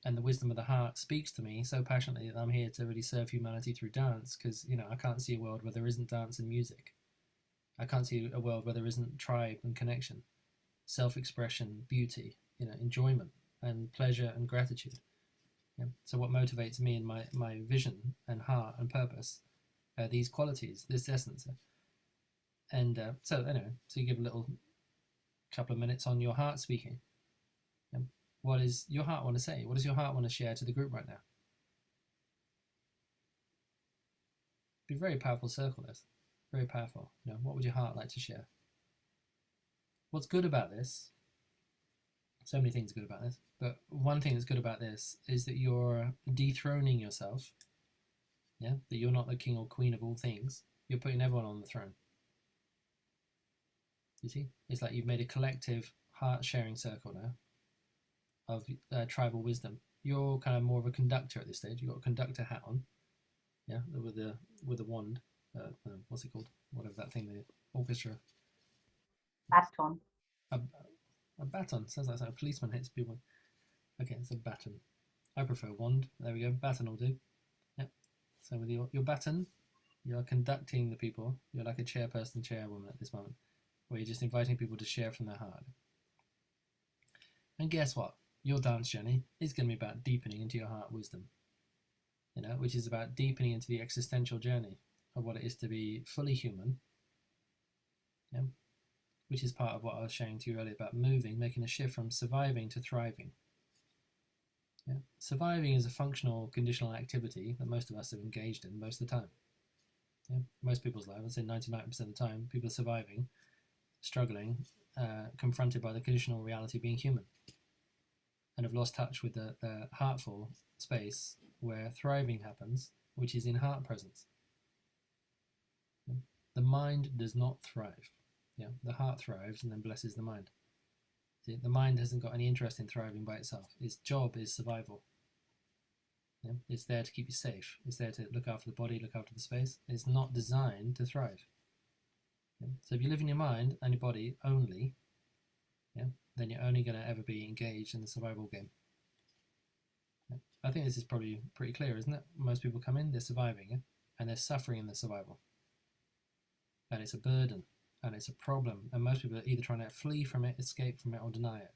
And the wisdom of the heart speaks to me so passionately that I'm here to really serve humanity through dance, because, I can't see a world where there isn't dance and music. I can't see a world where there isn't tribe and connection, self-expression, beauty, enjoyment and pleasure and gratitude. So what motivates me in my vision and heart and purpose are these qualities, this essence. And so you give a little couple of minutes on your heart speaking. What does your heart want to say? What does your heart want to share to the group right now? Be a very powerful circle, this. Very powerful. What would your heart like to share? What's good about this? So many things good about this, but one thing that's good about this is that you're dethroning yourself. That you're not the king or queen of all things. You're putting everyone on the throne. You see? It's like you've made a collective heart-sharing circle now of tribal wisdom. You're kind of more of a conductor at this stage. You've got a conductor hat on, with a wand. What's it called? Whatever that thing, the orchestra. Baton. A baton. Sounds like a policeman hits people. Okay, it's a baton. I prefer wand. There we go. Baton will do. So with your baton, you're conducting the people. You're like a chairperson, chairwoman at this moment, where you're just inviting people to share from their heart. And guess what? Your dance journey is going to be about deepening into your heart wisdom, which is about deepening into the existential journey of what it is to be fully human, which is part of what I was sharing to you earlier about moving, making a shift from surviving to thriving. Surviving is a functional, conditional activity that most of us have engaged in most of the time. Most people's lives, I'd say 99% of the time, people are surviving, struggling, confronted by the conditional reality of being human, and have lost touch with the heartful space where thriving happens, which is in heart presence. The mind does not thrive. The heart thrives and then blesses the mind. See, the mind hasn't got any interest in thriving by itself. Its job is survival. It's there to keep you safe. It's there to look after the body, look after the space. It's not designed to thrive. So if you live in your mind and your body only, then you're only going to ever be engaged in the survival game. I think this is probably pretty clear, isn't it? Most people come in, they're surviving, and they're suffering in the survival. And it's a burden, and it's a problem, and most people are either trying to flee from it, escape from it, or deny it.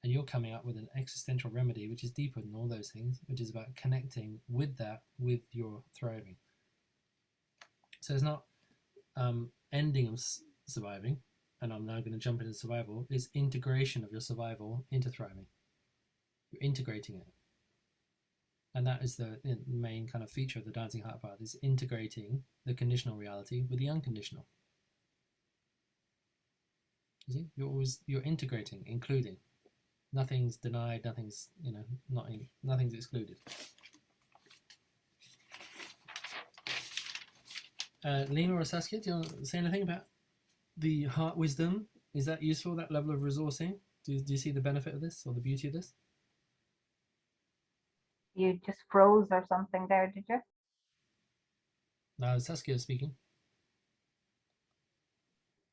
And you're coming up with an existential remedy, which is deeper than all those things, which is about connecting with that, with your thriving. So it's not ending of surviving, and I'm now going to jump into survival. It's integration of your survival into thriving. You're integrating it. And that is the main kind of feature of the dancing heart path, is integrating the conditional reality with the unconditional. You see, you're integrating, including. Nothing's denied, nothing's nothing's excluded. Lena or Saskia, do you want to say anything about the heart wisdom? Is that useful, that level of resourcing? Do you see the benefit of this or the beauty of this? You just froze or something there, did you? No, Saskia speaking.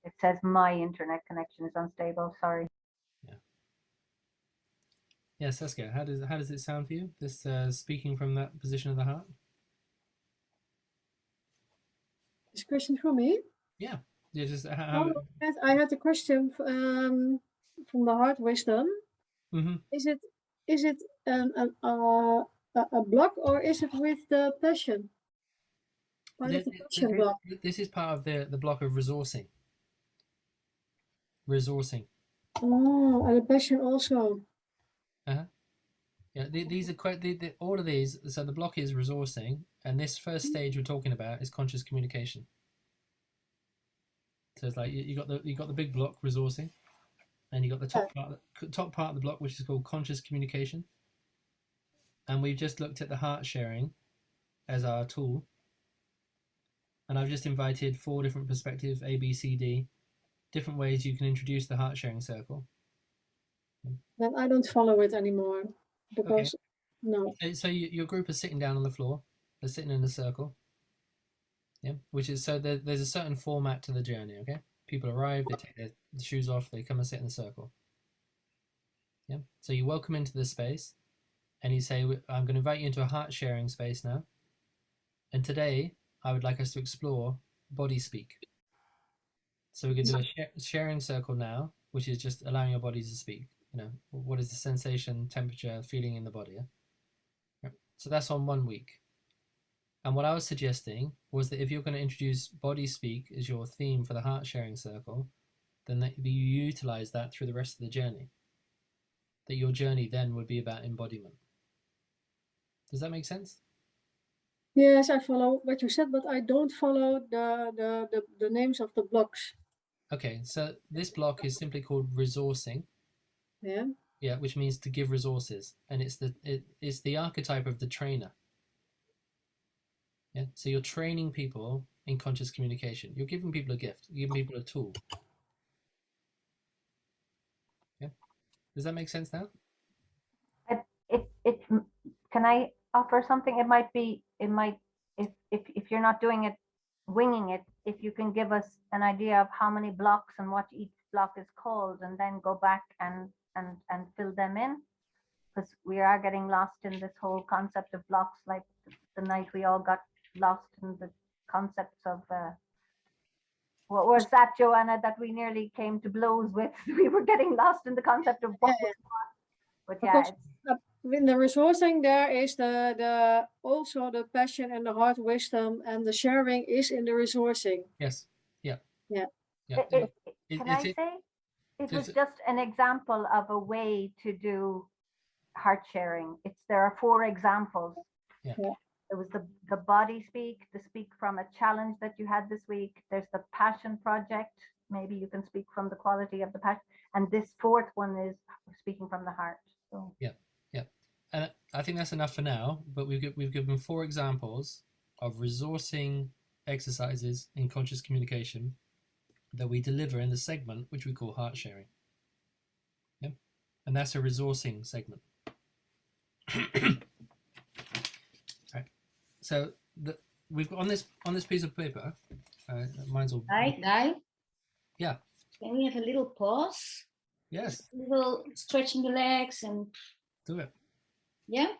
It says my internet connection is unstable. Sorry. Yeah, Saskia, how does it sound for you? This speaking from that position of the heart. This question for me? Yeah. Just I had a question from the heart wisdom. Mm-hmm. Is it a block, or is it with the passion? Block. This is part of the block of resourcing. Resourcing. Oh, and the passion also. Yeah, these are quite all of these. So the block is resourcing, and this first stage we're talking about is conscious communication. So it's like you got the big block resourcing, and you got the top part of the block, which is called conscious communication. And we've just looked at the heart sharing as our tool. And I've just invited 4 different perspectives, A, B, C, D, different ways you can introduce the heart sharing circle. Then I don't follow it anymore because no. So your group is sitting down on the floor. They're sitting in a circle. Yeah, which is so there's a certain format to the journey. Okay, people arrive, they take their shoes off, they come and sit in a circle. Yeah, so you welcome into the space, and you say, "I'm going to invite you into a heart sharing space now." And today, I would like us to explore body speak. So we can do a sharing circle now, which is just allowing your body to speak. You know, what is the sensation, temperature, feeling in the body? Yeah? So that's on 1 week. And what I was suggesting was that if you're going to introduce body speak as your theme for the heart sharing circle, then that you utilize that through the rest of the journey. That your journey then would be about embodiment. Does that make sense? Yes, I follow what you said, but I don't follow the names of the blocks. Okay, so this block is simply called resourcing. Yeah. Yeah, which means to give resources, and it's the archetype of the trainer. Yeah, so you're training people in conscious communication. You're giving people a gift. You're giving people a tool. Yeah, does that make sense now? It can I offer something? It might if you're not doing it, winging it, if you can give us an idea of how many blocks and what each block is called, and then go back and fill them in, because we are getting lost in this whole concept of blocks, like the night we all got lost in the concepts of what was that, Joanna, that we nearly came to blows with? We were getting lost in the concept of what was what. But yeah, in the resourcing there is the also the passion and the heart wisdom, and the sharing is in the resourcing. Yes. Yeah. Yeah. Can I say it was just an example of a way to do heart sharing. There are 4 examples. Yeah. There was the body speak, the speak from a challenge that you had this week. There's the passion project. Maybe you can speak from the quality of the passion. And this 4th one is speaking from the heart. So. Yeah. Yeah. And I think that's enough for now, but we've given 4 examples of resourcing exercises in conscious communication that we deliver in the segment which we call heart sharing. Yeah. And that's a resourcing segment. Right. So we've got on this piece of paper, mine's all. Guy? Yeah. Can we have a little pause? Yes. Just a little stretching the legs and. Do it. Yeah.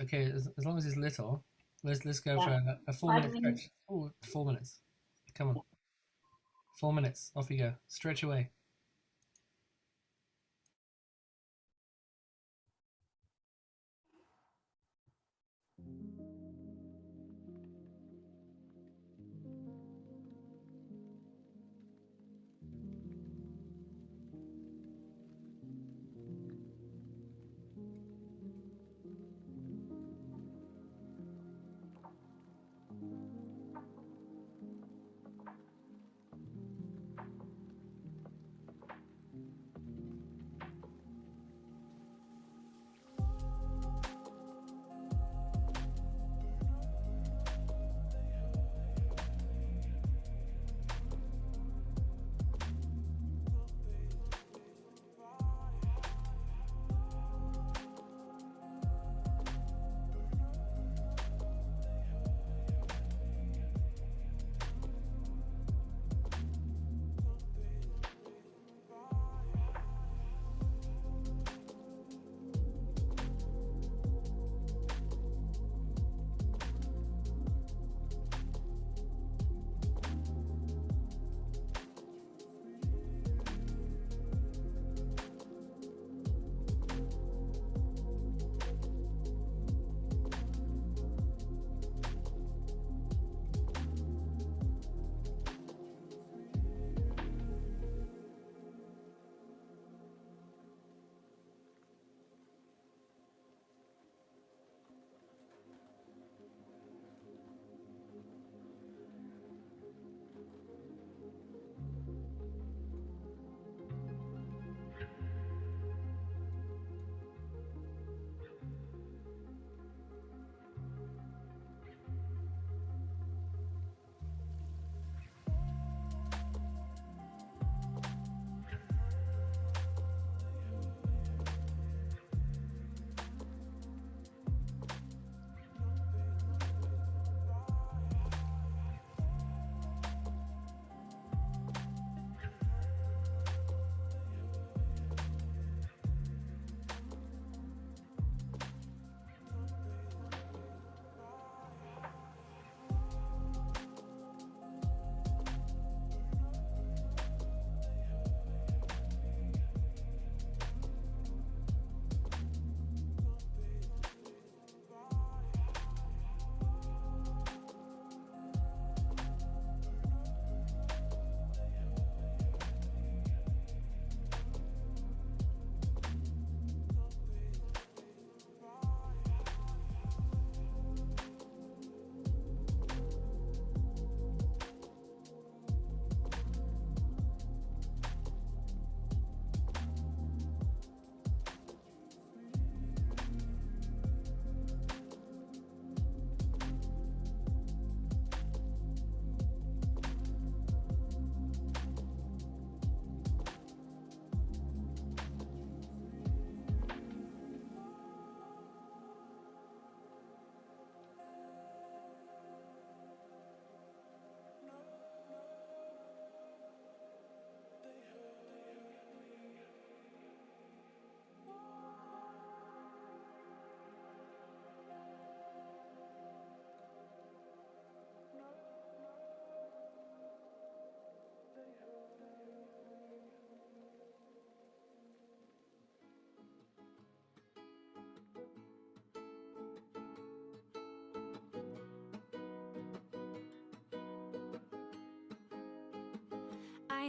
Okay, as long as it's little, let's go for a 4-minute stretch. Oh, 4 minutes. Come on. 4 minutes. Off you go. Stretch away.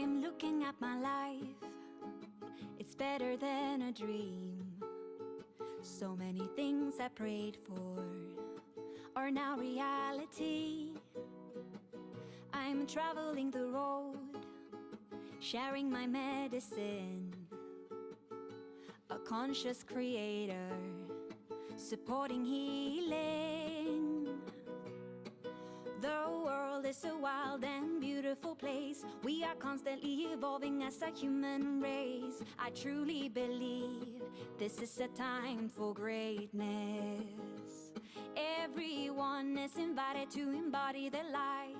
I'm looking at my life. It's better than a dream. So many things I prayed for are now reality. I'm traveling the road, sharing my medicine. A conscious creator, supporting healing. The world is a wild and beautiful place. We are constantly evolving as a human race. I truly believe this is a time for greatness. Everyone is invited to embody the light,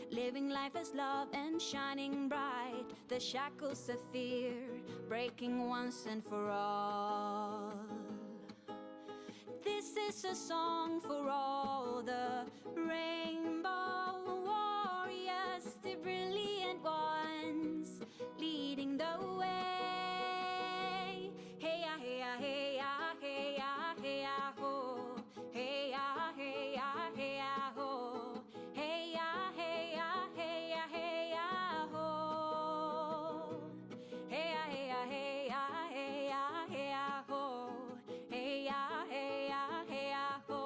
living life as love and shining bright. The shackles of fear breaking once and for all. This is a song for all the rainbow warriors, the brilliant ones leading the way. Hey ya, hey ya, hey ya, hey ya, hey ya, ho. Hey ya, hey ya, hey ya, ho. Hey ya, hey ya, hey ya, hey ya, ho. Hey ya, hey ya, hey ya, hey ya, hey ya, ho. Hey ya, hey ya, hey ya, ho.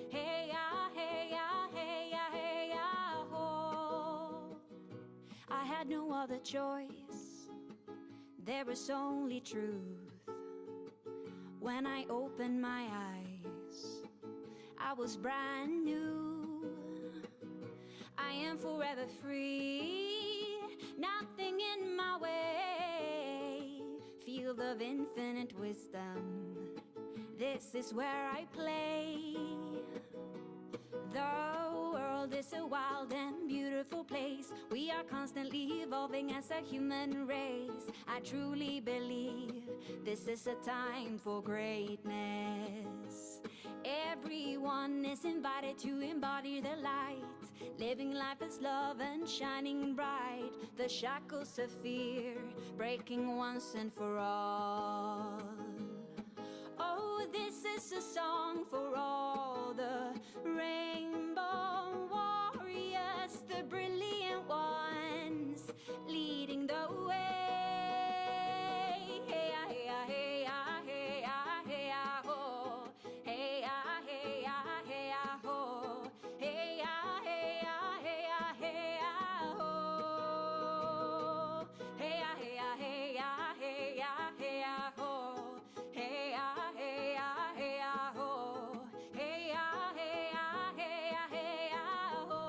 Hey ya, hey ya, hey ya, hey ya, ho. I had no other choice. There was only truth. When I opened my eyes, I was brand new. I am forever free, nothing in my way. Field of infinite wisdom, this is where I play. The world is a wild and beautiful place. We are constantly evolving as a human race. I truly believe this is a time for greatness. Everyone is invited to embody the light, living life as love and shining bright. The shackles of fear breaking once and for all. Oh, this is a song for all the rainbow warriors, the brilliant ones leading the way. Hey ya, hey ya, hey ya, hey ya, hey ya, ho. Hey ya, hey ya, hey ya, ho. Hey ya, hey ya, hey ya, hey ya, ho. Hey ya, hey ya, hey ya, hey ya, hey ya, ho. Hey ya, hey ya, hey ya, ho. Hey ya, hey ya, hey ya, hey ya, ho.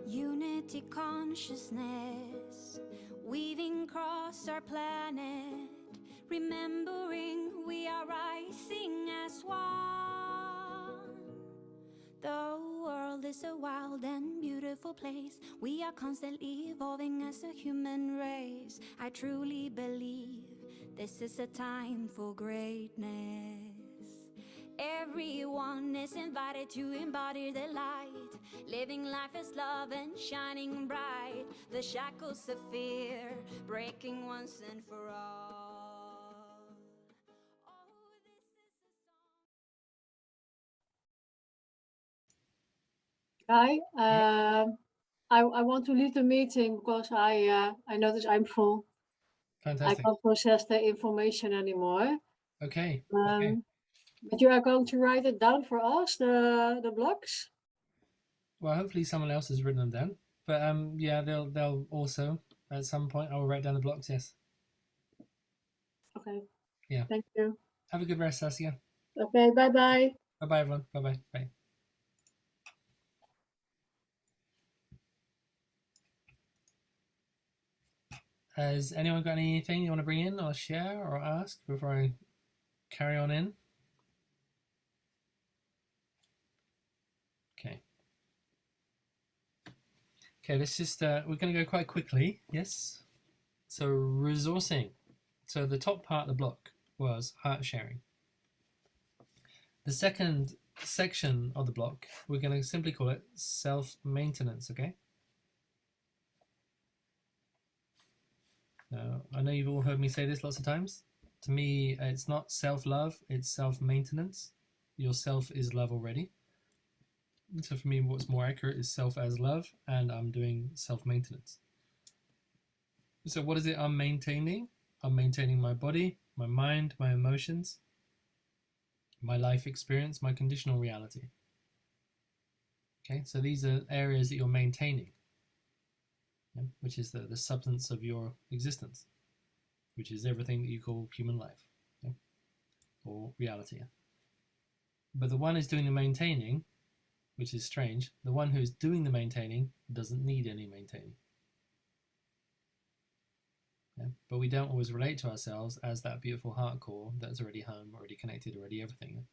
Unity consciousness weaving across our planet, remembering we are rising as one. The world is a wild and beautiful place. We are constantly evolving as a human race. I truly believe this is a time for greatness. Everyone is invited to embody the light, living life as love and shining bright. The shackles of fear breaking once and for all. Oh, this is a song. Hi, I want to leave the meeting because I notice I'm full. I Fantastic. can't process the information anymore. Okay. But you are going to write it down for us, the blocks? Well, hopefully someone else has written them down. But yeah, they'll also at some point I will write down the blocks. Yes. Okay. Yeah. Thank you. Have a good rest, Saskia. Okay. Bye bye. Bye bye, everyone. Bye bye. Bye. Has anyone got anything you want to bring in or share or ask before I carry on in? Okay. Okay, let's just, we're going to go quite quickly. Yes. So resourcing. So the top part of the block was heart sharing. The second section of the block, we're going to simply call it self-maintenance, okay? I know you've all heard me say this lots of times. To me, it's not self-love, it's self-maintenance. Your self is love already. So for me, what's more accurate is self as love, and I'm doing self-maintenance. So what is it I'm maintaining? I'm maintaining my body, my mind, my emotions, my life experience, my conditional reality. Okay, so these are areas that you're maintaining, which is the substance of your existence, which is everything that you call human life, or reality. But the one who's doing the maintaining, which is strange, the one who's doing the maintaining doesn't need any maintaining. But we don't always relate to ourselves as that beautiful heart core that's already home, already connected, already everything.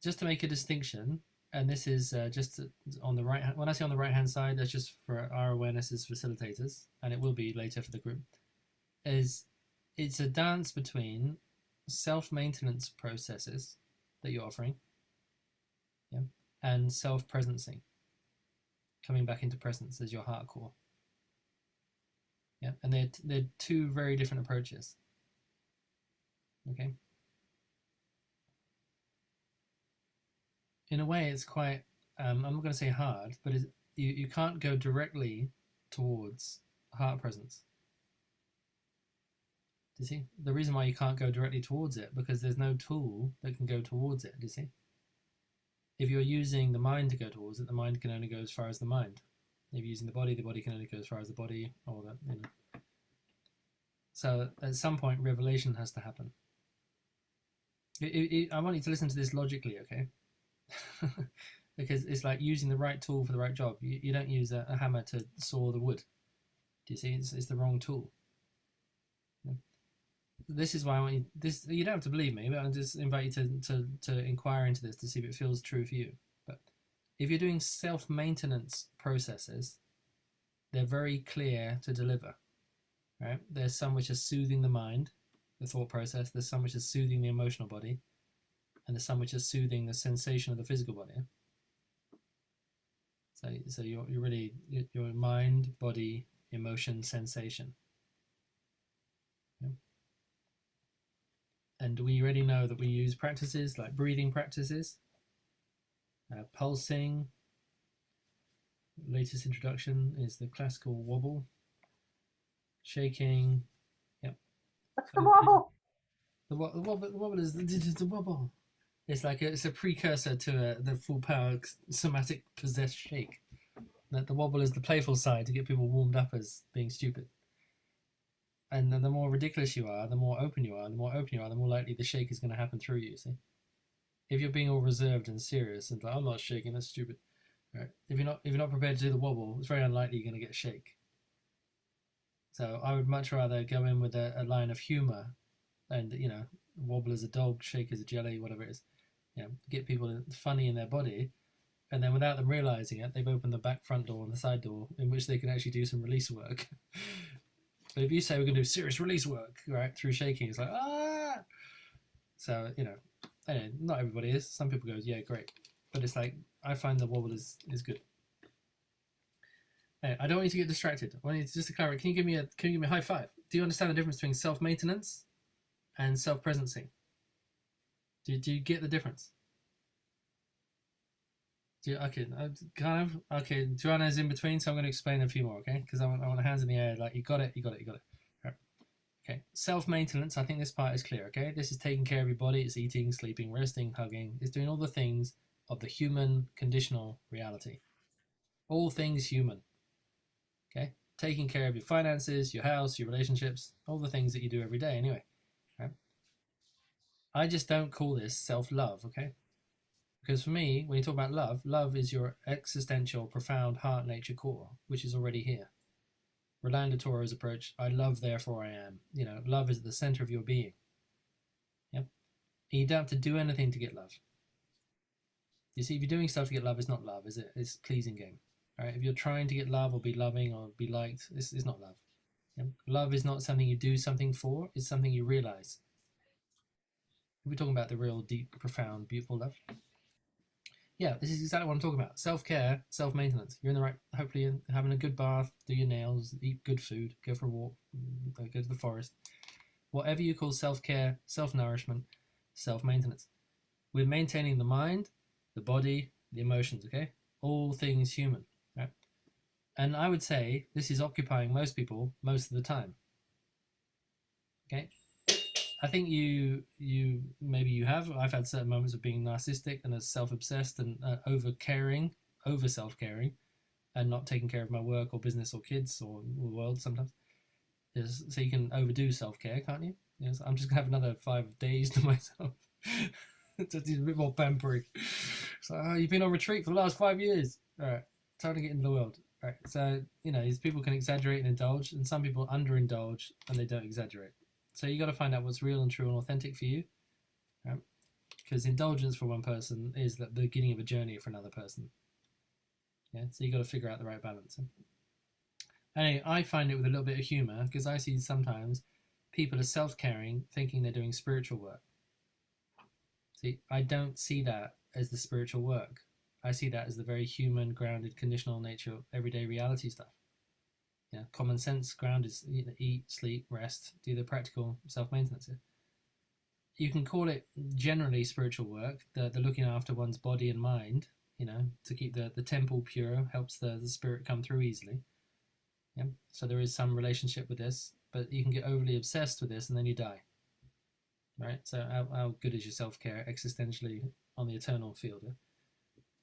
Just to make a distinction, and this is just on the right hand, when I say on the right hand side, that's just for our awareness as facilitators, and it will be later for the group, it's a dance between self-maintenance processes that you're offering, and self-presencing, coming back into presence as your heart core. And they're two very different approaches. Okay. In a way, it's quite, I'm not going to say hard, but you can't go directly towards heart presence. Do you see? The reason why you can't go directly towards it, because there's no tool that can go towards it. Do you see? If you're using the mind to go towards it, the mind can only go as far as the mind. If you're using the body can only go as far as the body, or that, So at some point, revelation has to happen. I want you to listen to this logically, okay? Because it's like using the right tool for the right job. You don't use a hammer to saw the wood. Do you see? It's the wrong tool. This is why I want you. You don't have to believe me, but I just invite you to inquire into this to see if it feels true for you. But if you're doing self-maintenance processes, they're very clear to deliver. Right? There's some which are soothing the mind, the thought process. There's some which are soothing the emotional body, and there's some which are soothing the sensation of the physical body. So you're really your mind, body, emotion, sensation. And we already know that we use practices like breathing practices, pulsing. Latest introduction is the classical wobble, shaking. Yep. What's the wobble? The wobble is the wobble. It's like it's a precursor to the full power somatic possessed shake. That the wobble is the playful side to get people warmed up as being stupid. And then the more ridiculous you are, the more open you are. The more open you are, the more likely the shake is going to happen through you. See, if you're being all reserved and serious and like, I'm not shaking, that's stupid. Right? If you're not prepared to do the wobble, it's very unlikely you're going to get a shake. So I would much rather go in with a line of humor, and wobble as a dog, shake as a jelly, whatever it is. Get people funny in their body, and then without them realizing it, they've opened the back front door and the side door in which they can actually do some release work. But if you say we're going to do serious release work, right, through shaking, it's like, ah! So, anyway, not everybody is. Some people go, yeah, great. But it's like, I find the wobble is good. Anyway, I don't want you to get distracted. I want you to just to clarify, can you give me a high five? Do you understand the difference between self-maintenance and self-presencing? Do you get the difference? Okay, Joanna's in between, so I'm going to explain a few more, okay? Because I want hands in the air, like, you got it. Right. Okay, self-maintenance, I think this part is clear, okay? This is taking care of your body, it's eating, sleeping, resting, hugging, it's doing all the things of the human conditional reality. All things human, okay? Taking care of your finances, your house, your relationships, all the things that you do every day anyway, right? I just don't call this self-love, okay? Because for me, when you talk about love is your existential, profound heart nature core, which is already here. Rolando Toro's approach, I love, therefore I am. Love is at the center of your being. Yep. And you don't have to do anything to get love. You see, if you're doing stuff to get love, it's not love, is it? It's a pleasing game. All right? If you're trying to get love or be loving or be liked, it's not love. Yep. Love is not something you do something for, it's something you realize. We're talking about the real, deep, profound, beautiful love. Yeah, this is exactly what I'm talking about. Self-care, self-maintenance. You're in the right, hopefully you're having a good bath, do your nails, eat good food, go for a walk, go to the forest. Whatever you call self-care, self-nourishment, self-maintenance. We're maintaining the mind, the body, the emotions, okay? All things human, right? And I would say this is occupying most people most of the time, okay? I think I've had certain moments of being narcissistic and self-obsessed and over-caring, over self-caring, and not taking care of my work or business or kids or the world sometimes. So you can overdo self-care, can't you? Yes, I'm just gonna have another 5 days to myself. Just a bit more pampering. So, oh, you've been on retreat for the last 5 years. All right, time to get into the world. All right, so these people can exaggerate and indulge, and some people underindulge and they don't exaggerate. So you got to find out what's real and true and authentic for you, right? Because indulgence for one person is the beginning of a journey for another person. Yeah, so you got to figure out the right balance. Anyway, I find it with a little bit of humor because I see sometimes people are self-caring, thinking they're doing spiritual work. See, I don't see that as the spiritual work. I see that as the very human, grounded, conditional nature of everyday reality stuff. Yeah, common sense, grounded, eat, sleep, rest, do the practical self-maintenance. You can call it generally spiritual work, the looking after one's body and mind, to keep the temple pure, helps the spirit come through easily. Yeah, so there is some relationship with this, but you can get overly obsessed with this and then you die. Right, so how good is your self-care existentially on the eternal field? Yeah?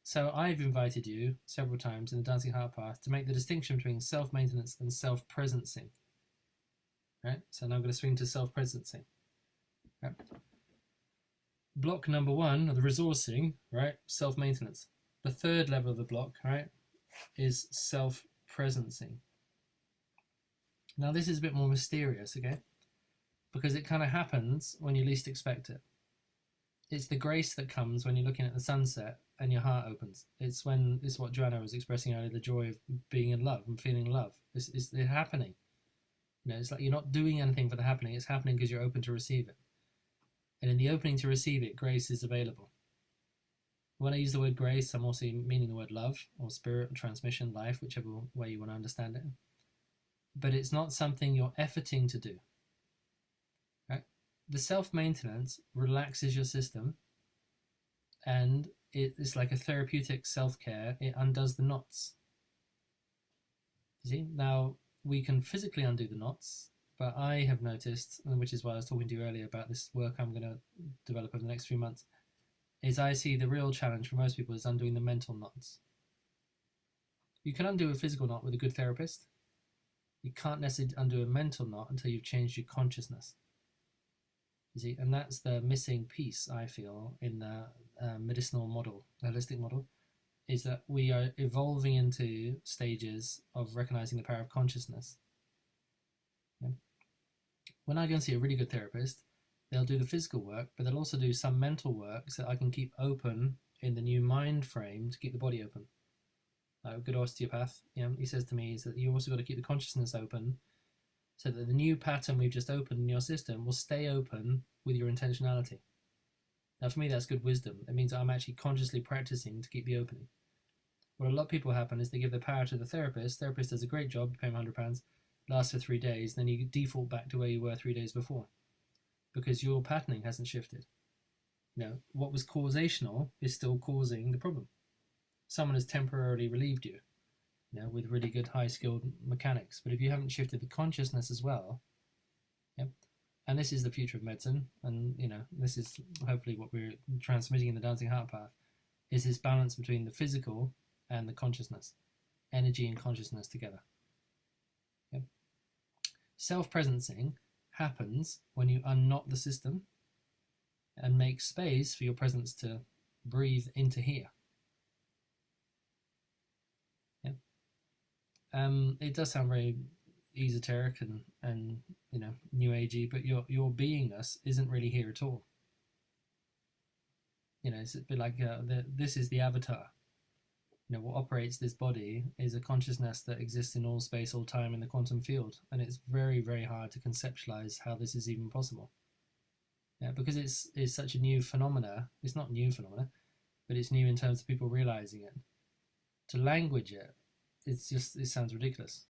So I've invited you several times in the Dancing Heart Path to make the distinction between self-maintenance and self-presencing. Right? So now I'm going to swing to self-presencing. Right? Block number 1, or the resourcing, right? Self-maintenance. The third level of the block, right, is self-presencing. Now this is a bit more mysterious, okay? Because it kind of happens when you least expect it. It's the grace that comes when you're looking at the sunset and your heart opens. It's what Joanna was expressing earlier, the joy of being in love and feeling love. It's happening. It's like you're not doing anything for the happening. It's happening because you're open to receive it. And in the opening to receive it, grace is available. When I use the word grace, I'm also meaning the word love or spirit, transmission, life, whichever way you want to understand it. But it's not something you're efforting to do. Right? The self-maintenance relaxes your system, and it's like a therapeutic self-care. It undoes the knots. You see? Now, we can physically undo the knots, but I have noticed, which is why I was talking to you earlier about this work I'm going to develop over the next few months, is I see the real challenge for most people is undoing the mental knots. You can undo a physical knot with a good therapist. You can't necessarily undo a mental knot until you've changed your consciousness. You see, and that's the missing piece, I feel, in the medicinal model, the holistic model, is that we are evolving into stages of recognizing the power of consciousness. Yeah. When I go and see a really good therapist, they'll do the physical work, but they'll also do some mental work so that I can keep open in the new mind frame to keep the body open. A good osteopath, he says to me is that you also got to keep the consciousness open so that the new pattern we've just opened in your system will stay open with your intentionality. Now, for me, that's good wisdom. It means I'm actually consciously practicing to keep the opening. What a lot of people happen is they give the power to the therapist. Therapist does a great job, you pay him £100, lasts for 3 days, then you default back to where you were 3 days before because your patterning hasn't shifted. What was causational is still causing the problem. Someone has temporarily relieved you, with really good high-skilled mechanics. But if you haven't shifted the consciousness as well, and this is the future of medicine, and this is hopefully what we're transmitting in the Dancing Heart Path, is this balance between the physical and the consciousness, energy and consciousness together. Self-presencing happens when you unknot the system and make space for your presence to breathe into here. It does sound very esoteric and new agey, but your beingness isn't really here at all. It's a bit like this is the avatar. What operates this body is a consciousness that exists in all space, all time in the quantum field, and it's very, very hard to conceptualize how this is even possible. Because it's such a new phenomena. It's not new phenomena. but it's new in terms of people realizing it. To language it, it sounds ridiculous.